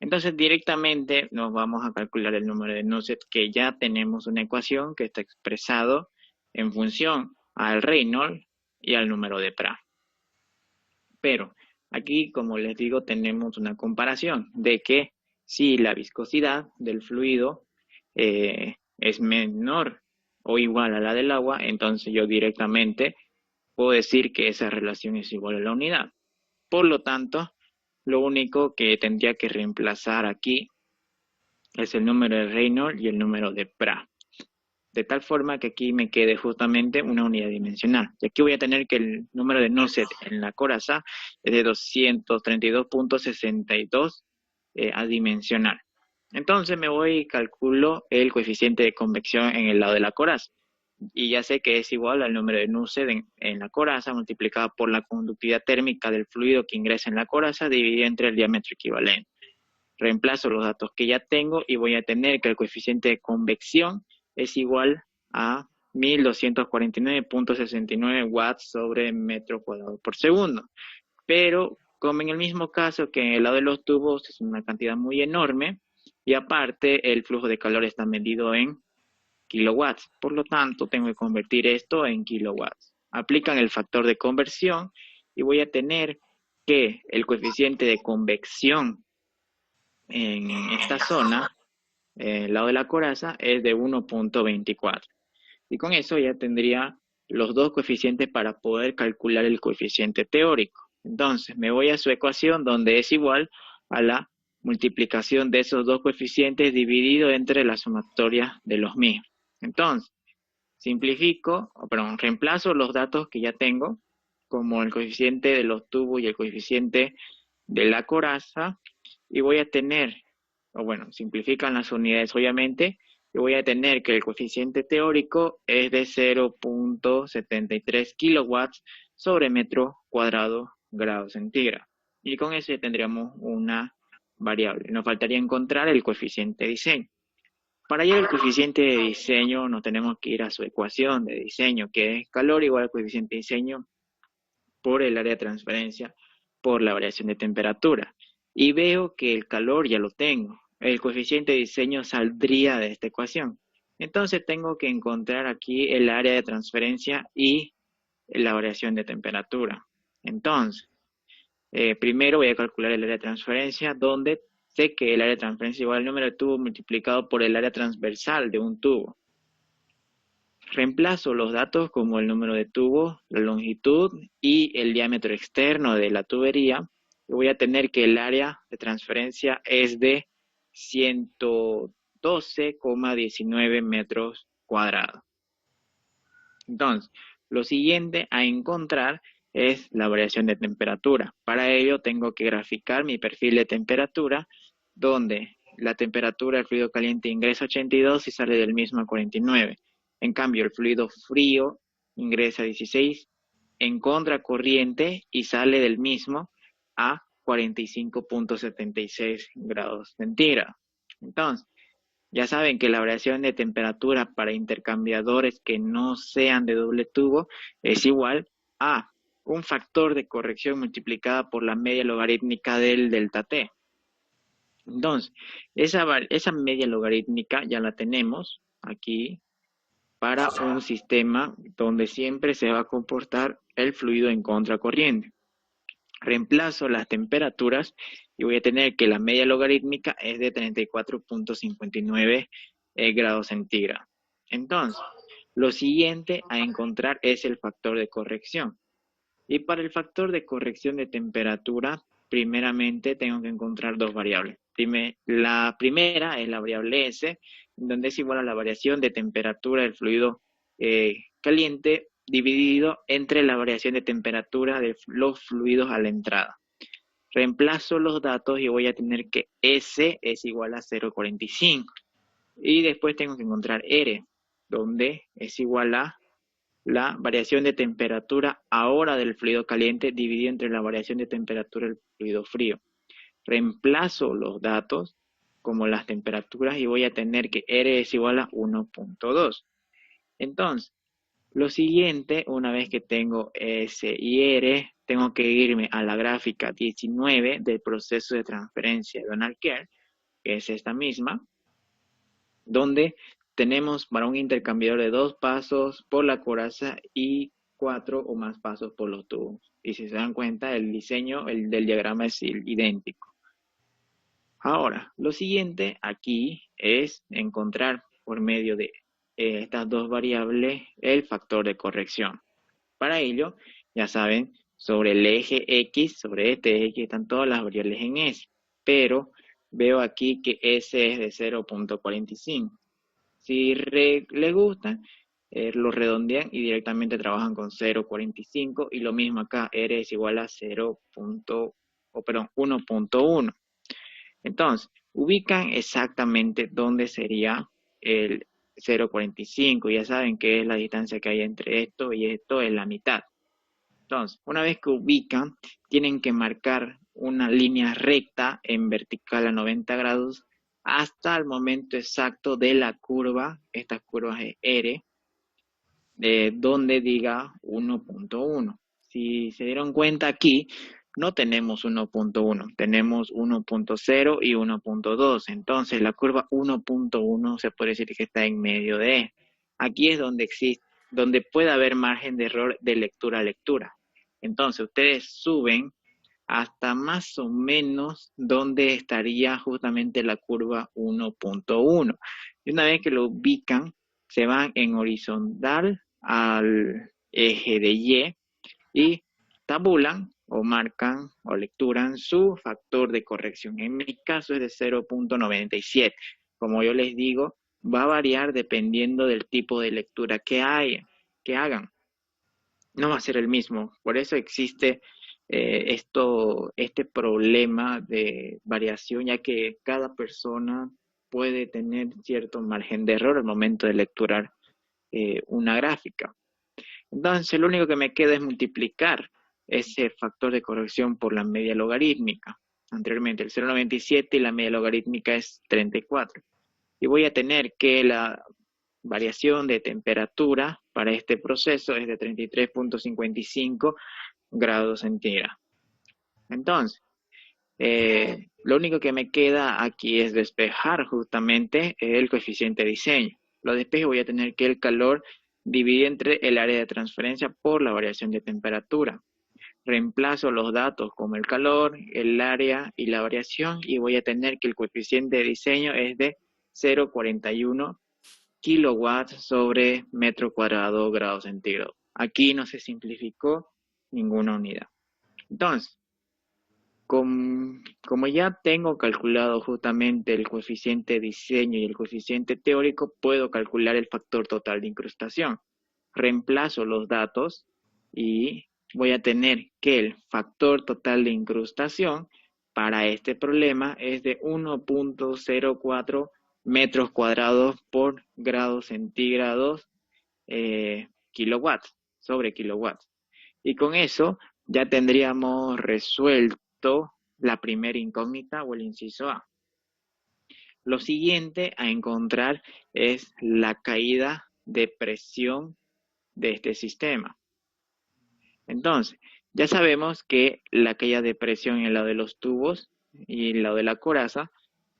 Entonces directamente nos vamos a calcular el número de Nusselt, que ya tenemos una ecuación que está expresado en función al Reynolds y al número de Pra. Pero aquí, como les digo, tenemos una comparación de que si la viscosidad del fluido es menor o igual a la del agua, entonces yo directamente puedo decir que esa relación es igual a la unidad. Por lo tanto, lo único que tendría que reemplazar aquí es el número de Reynolds y el número de Pra. De tal forma que aquí me quede justamente una unidad dimensional. Y aquí voy a tener que el número de Nusselt en la coraza es de 232.62 adimensional. Entonces me voy y calculo el coeficiente de convección en el lado de la coraza. Y ya sé que es igual al número de Nusselt en la coraza multiplicado por la conductividad térmica del fluido que ingresa en la coraza dividido entre el diámetro equivalente. Reemplazo los datos que ya tengo y voy a tener que el coeficiente de convección es igual a 1249.69 watts sobre metro cuadrado por segundo. Pero como en el mismo caso que en el lado de los tubos es una cantidad muy enorme y aparte el flujo de calor está medido en kilowatts. Por lo tanto, tengo que convertir esto en kilowatts. Aplican el factor de conversión y voy a tener que el coeficiente de convección en esta zona, el lado de la coraza, es de 1.24. Y con eso ya tendría los dos coeficientes para poder calcular el coeficiente teórico. Entonces, me voy a su ecuación donde es igual a la multiplicación de esos dos coeficientes dividido entre la sumatoria de los mismos. Entonces, reemplazo los datos que ya tengo, como el coeficiente de los tubos y el coeficiente de la coraza, y voy a tener, simplifican las unidades obviamente, y voy a tener que el coeficiente teórico es de 0.73 kilowatts sobre metro cuadrado grado centígrado. Y con eso ya tendríamos una variable. Nos faltaría encontrar el coeficiente de diseño. Para hallar el coeficiente de diseño, nos tenemos que ir a su ecuación de diseño, que es calor igual al coeficiente de diseño por el área de transferencia por la variación de temperatura. Y veo que el calor ya lo tengo. El coeficiente de diseño saldría de esta ecuación. Entonces tengo que encontrar aquí el área de transferencia y la variación de temperatura. Entonces, primero voy a calcular el área de transferencia, donde sé que el área de transferencia es igual al número de tubos multiplicado por el área transversal de un tubo. Reemplazo los datos como el número de tubo, la longitud y el diámetro externo de la tubería. Y voy a tener que el área de transferencia es de 112,19 metros cuadrados. Entonces, lo siguiente a encontrar es la variación de temperatura. Para ello tengo que graficar mi perfil de temperatura, donde la temperatura del fluido caliente ingresa a 82 y sale del mismo a 49. En cambio, el fluido frío ingresa a 16 en contracorriente y sale del mismo a 45.76 grados centígrados. Entonces, ya saben que la variación de temperatura para intercambiadores que no sean de doble tubo es igual a un factor de corrección multiplicada por la media logarítmica del delta T. Entonces, esa media logarítmica ya la tenemos aquí para un sistema donde siempre se va a comportar el fluido en contracorriente. Reemplazo las temperaturas y voy a tener que la media logarítmica es de 34.59 grados centígrados. Entonces, lo siguiente a encontrar es el factor de corrección. Y para el factor de corrección de temperatura, primeramente tengo que encontrar dos variables. La primera es la variable S, donde es igual a la variación de temperatura del fluido caliente dividido entre la variación de temperatura de los fluidos a la entrada. Reemplazo los datos y voy a tener que S es igual a 0,45. Y después tengo que encontrar R, donde es igual a la variación de temperatura ahora del fluido caliente dividido entre la variación de temperatura del fluido frío. Reemplazo los datos como las temperaturas y voy a tener que R es igual a 1.2. Entonces, Lo siguiente, una vez que tengo S y R, tengo que irme a la gráfica 19 del proceso de transferencia de Donald Care, que es esta misma, donde tenemos para un intercambiador de 2 pasos por la coraza y 4 o más pasos por los tubos. Y si se dan cuenta, el diseño del diagrama es idéntico. Ahora, lo siguiente aquí es encontrar por medio de estas dos variables el factor de corrección. Para ello, ya saben, sobre el eje X, sobre este eje están todas las variables en S, pero veo aquí que S es de 0.45. Si les gusta, lo redondean y directamente trabajan con 0.45 y lo mismo acá, R es igual a 1.1. Entonces, ubican exactamente dónde sería el 0.45. Ya saben que es la distancia que hay entre esto y esto, es la mitad. Entonces, una vez que ubican, tienen que marcar una línea recta en vertical a 90 grados hasta el momento exacto de la curva, esta curva es R, donde diga 1.1. Si se dieron cuenta aquí, no tenemos 1.1, tenemos 1.0 y 1.2. Entonces la curva 1.1 se puede decir que está en medio de. Aquí es donde puede haber margen de error de lectura a lectura. Entonces ustedes suben hasta más o menos donde estaría justamente la curva 1.1. Y una vez que lo ubican, se van en horizontal al eje de Y tabulan o marcan o lecturan su factor de corrección. En mi caso es de 0.97. Como yo les digo, va a variar dependiendo del tipo de lectura que hagan. No va a ser el mismo. Por eso existe este problema de variación, ya que cada persona puede tener cierto margen de error al momento de lecturar una gráfica. Entonces, lo único que me queda es multiplicar ese factor de corrección por la media logarítmica. Anteriormente, el 0.97 y la media logarítmica es 34. Y voy a tener que la variación de temperatura para este proceso es de 33.55 grados centígrados. Entonces, lo único que me queda aquí es despejar justamente el coeficiente de diseño. Lo despejo, voy a tener que el calor divide entre el área de transferencia por la variación de temperatura. Reemplazo los datos como el calor, el área y la variación y voy a tener que el coeficiente de diseño es de 0.41 kilowatts sobre metro cuadrado grado centígrado. Aquí no se simplificó ninguna unidad. Entonces, como ya tengo calculado justamente el coeficiente de diseño y el coeficiente teórico, puedo calcular el factor total de incrustación. Reemplazo los datos y voy a tener que el factor total de incrustación para este problema es de 1.04 metros cuadrados por grados centígrados kilowatts, sobre kilowatts. Y con eso ya tendríamos resuelto la primera incógnita o el inciso A. Lo siguiente a encontrar es la caída de presión de este sistema. Entonces, ya sabemos que la caída de presión en el lado de los tubos y el lado de la coraza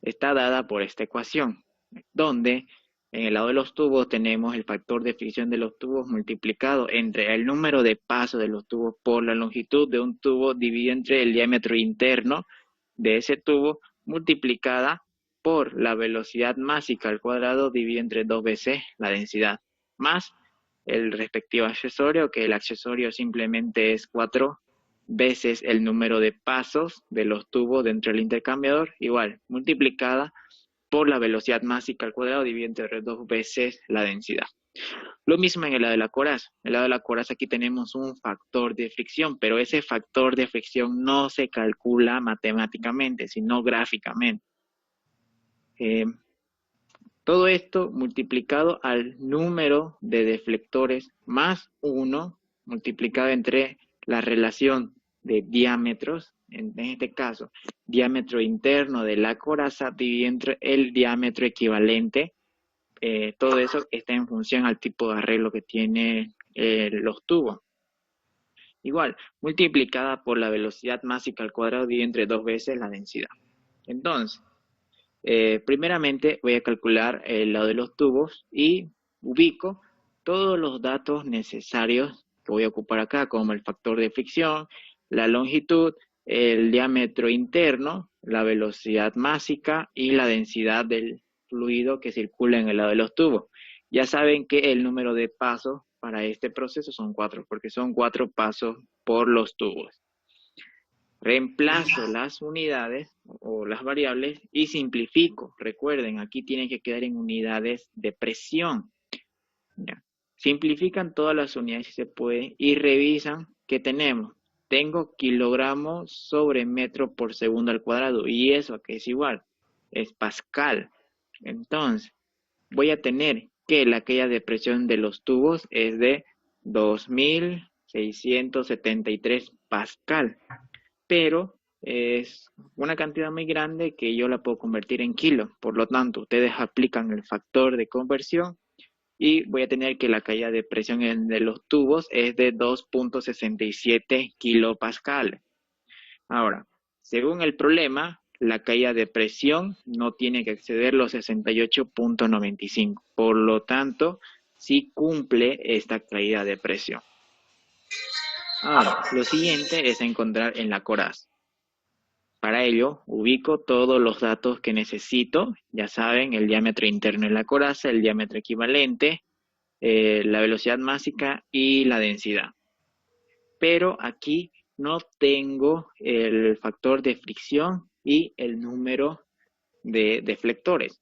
está dada por esta ecuación, donde en el lado de los tubos tenemos el factor de fricción de los tubos multiplicado entre el número de pasos de los tubos por la longitud de un tubo dividido entre el diámetro interno de ese tubo multiplicada por la velocidad másica al cuadrado dividido entre 2 veces la densidad, más el respectivo accesorio, que el accesorio simplemente es 4 veces el número de pasos de los tubos dentro del intercambiador, igual, multiplicada por la velocidad másica al cuadrado dividido entre 2 veces la densidad. Lo mismo en el lado de la coraza. En el lado de la coraza aquí tenemos un factor de fricción, pero ese factor de fricción no se calcula matemáticamente, sino gráficamente. Todo esto multiplicado al número de deflectores más 1, multiplicado entre la relación de diámetros, en este caso, diámetro interno de la coraza dividido entre el diámetro equivalente. Todo eso está en función al tipo de arreglo que tiene los tubos. Igual, multiplicada por la velocidad másica al cuadrado dividido entre 2 veces la densidad. Entonces, primeramente voy a calcular el lado de los tubos y ubico todos los datos necesarios que voy a ocupar acá, como el factor de fricción, la longitud, el diámetro interno, la velocidad másica y la densidad del fluido que circula en el lado de los tubos. Ya saben que el número de pasos para este proceso son 4, porque son 4 pasos por los tubos. Reemplazo las unidades o las variables y simplifico. Recuerden, aquí tienen que quedar en unidades de presión. ¿Ya? Simplifican todas las unidades si se puede y revisan qué tenemos. Tengo kilogramos sobre metro por segundo al cuadrado y eso que es igual, es pascal. Entonces, voy a tener que la caída de presión de los tubos es de 2673 pascal. Pero es una cantidad muy grande que yo la puedo convertir en kilos. Por lo tanto, ustedes aplican el factor de conversión y voy a tener que la caída de presión de los tubos es de 2.67 kilopascales. Ahora, según el problema, la caída de presión no tiene que exceder los 68.95. Por lo tanto, sí cumple esta caída de presión. Ahora, lo siguiente es encontrar en la coraza. Para ello, ubico todos los datos que necesito. Ya saben, el diámetro interno de la coraza, el diámetro equivalente, la velocidad másica y la densidad. Pero aquí no tengo el factor de fricción y el número de deflectores.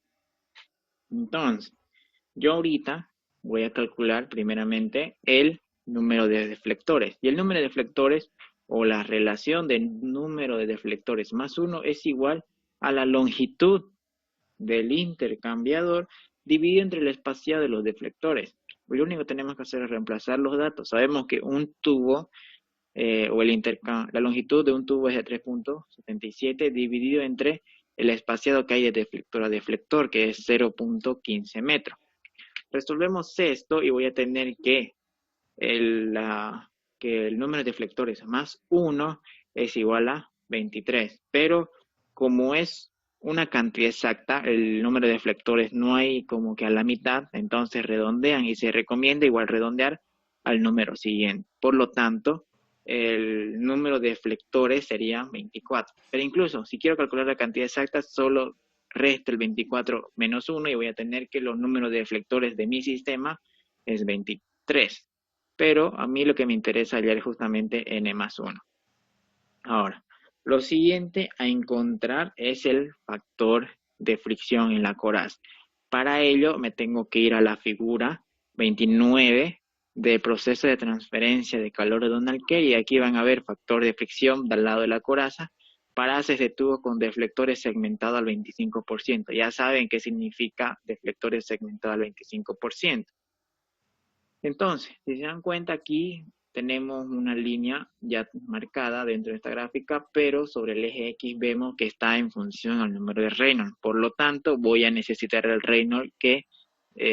Entonces, yo ahorita voy a calcular primeramente el número de deflectores. Y el número de deflectores o la relación del número de deflectores más 1 es igual a la longitud del intercambiador dividido entre el espaciado de los deflectores. Y lo único que tenemos que hacer es reemplazar los datos. Sabemos que un tubo la longitud de un tubo es de 3.77 dividido entre el espaciado que hay de deflector a deflector, que es 0.15 metros. Resolvemos esto y voy a tener que el número de deflectores más 1 es igual a 23. Pero como es una cantidad exacta, el número de deflectores no hay como que a la mitad, entonces redondean y se recomienda igual redondear al número siguiente. Por lo tanto, el número de deflectores sería 24. Pero incluso, si quiero calcular la cantidad exacta, solo resta el 24 menos 1 y voy a tener que los números de deflectores de mi sistema es 23. Pero a mí lo que me interesa hallar es justamente n más 1. Ahora, lo siguiente a encontrar es el factor de fricción en la coraza. Para ello me tengo que ir a la figura 29 del proceso de transferencia de calor de Donald Key y aquí van a ver factor de fricción del lado de la coraza para haces de tubo con deflectores segmentados al 25%. Ya saben qué significa deflectores segmentados al 25%. Entonces, si se dan cuenta aquí tenemos una línea ya marcada dentro de esta gráfica, pero sobre el eje X vemos que está en función al número de Reynolds. Por lo tanto, voy a necesitar el Reynolds que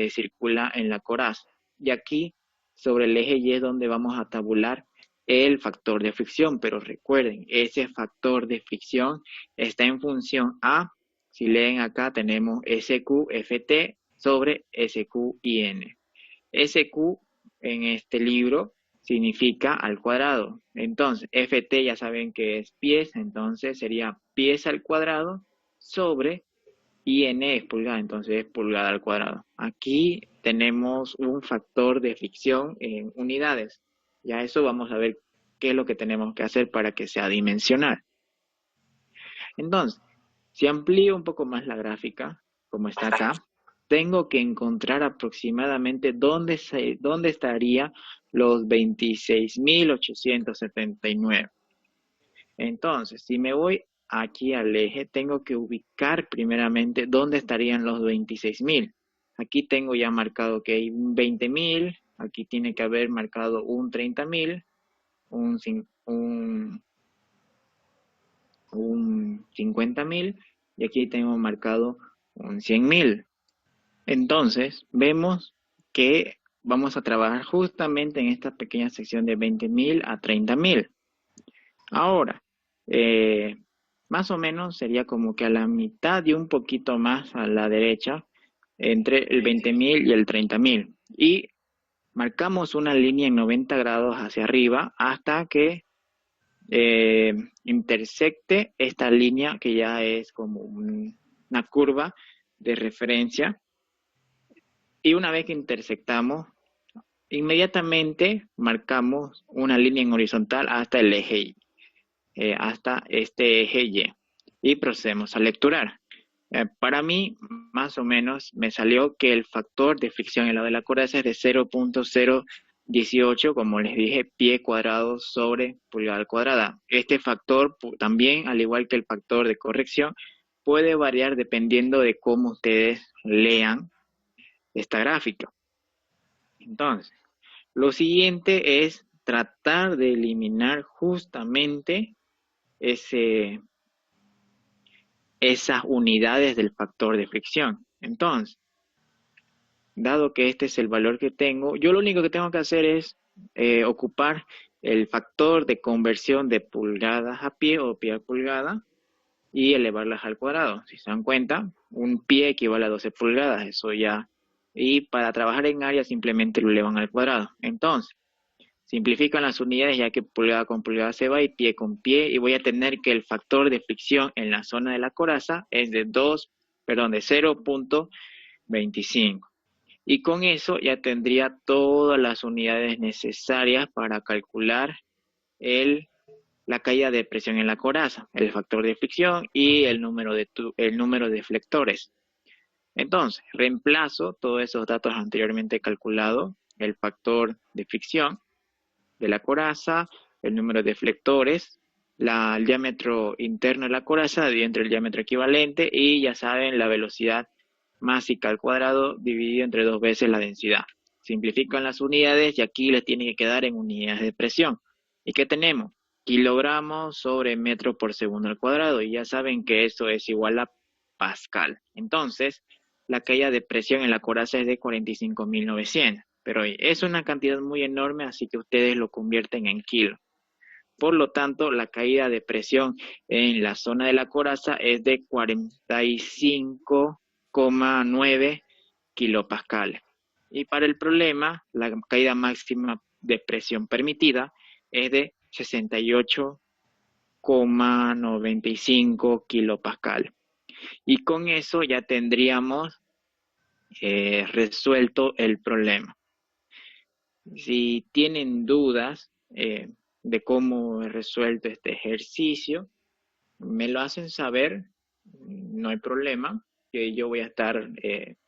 circula en la coraza. Y aquí, sobre el eje Y es donde vamos a tabular el factor de fricción. Pero recuerden, ese factor de fricción está en función a, si leen acá, tenemos SQFT sobre SQIN. SQ en este libro significa al cuadrado. Entonces, FT ya saben que es pies, entonces sería pies al cuadrado sobre IN es pulgada, entonces es pulgada al cuadrado. Aquí tenemos un factor de fricción en unidades. Ya eso vamos a ver qué es lo que tenemos que hacer para que sea dimensional. Entonces, si amplío un poco más la gráfica, como está acá, tengo que encontrar aproximadamente dónde estaría los 26.879. Entonces, si me voy aquí al eje, tengo que ubicar primeramente dónde estarían los 26.000. Aquí tengo ya marcado que hay un 20.000, aquí tiene que haber marcado un 30.000, un 50.000 y aquí tengo marcado un 100.000. Entonces, vemos que vamos a trabajar justamente en esta pequeña sección de 20.000 a 30.000. Ahora, más o menos sería como que a la mitad y un poquito más a la derecha, entre el 20.000 y el 30.000. Y marcamos una línea en 90 grados hacia arriba hasta que intersecte esta línea que ya es como una curva de referencia. Y una vez que intersectamos, inmediatamente marcamos una línea en horizontal hasta el eje Y, hasta este eje Y, y procedemos a lecturar. Para mí, más o menos, me salió que el factor de fricción en lado de la coraza es de 0.018, como les dije, pie cuadrado sobre pulgada cuadrada. Este factor también, al igual que el factor de corrección, puede variar dependiendo de cómo ustedes lean esta gráfica. Entonces, lo siguiente es tratar de eliminar justamente esas unidades del factor de fricción. Entonces, dado que este es el valor que tengo, yo lo único que tengo que hacer es ocupar el factor de conversión de pulgadas a pie o pie a pulgada y elevarlas al cuadrado. Si se dan cuenta, un pie equivale a 12 pulgadas, eso ya. Y para trabajar en área simplemente lo elevan al cuadrado. Entonces, simplifican las unidades ya que pulgada con pulgada se va y pie con pie, y voy a tener que el factor de fricción en la zona de la coraza es de 0.25. Y con eso ya tendría todas las unidades necesarias para calcular la caída de presión en la coraza, el factor de fricción y el número de flectores. Entonces, reemplazo todos esos datos anteriormente calculados, el factor de fricción de la coraza, el número de flectores, el diámetro interno de la coraza dividido entre el diámetro equivalente y ya saben la velocidad másica al cuadrado dividido entre 2 veces la densidad. Simplifican las unidades y aquí les tiene que quedar en unidades de presión. ¿Y qué tenemos? Kilogramos sobre metro por segundo al cuadrado, y ya saben que eso es igual a pascal. Entonces, la caída de presión en la coraza es de 45.900, pero es una cantidad muy enorme, así que ustedes lo convierten en kilo. Por lo tanto, la caída de presión en la zona de la coraza es de 45,9 kilopascales. Y para el problema, la caída máxima de presión permitida es de 68,95 kilopascales. Y con eso ya tendríamos resuelto el problema. Si tienen dudas de cómo he resuelto este ejercicio, me lo hacen saber, no hay problema, que yo voy a estar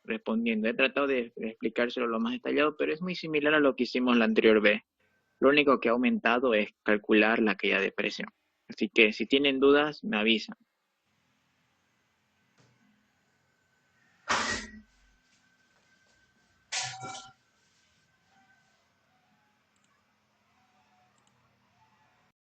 respondiendo. He tratado de explicárselo lo más detallado, pero es muy similar a lo que hicimos la anterior vez. Lo único que ha aumentado es calcular la caída de presión. Así que si tienen dudas, me avisan.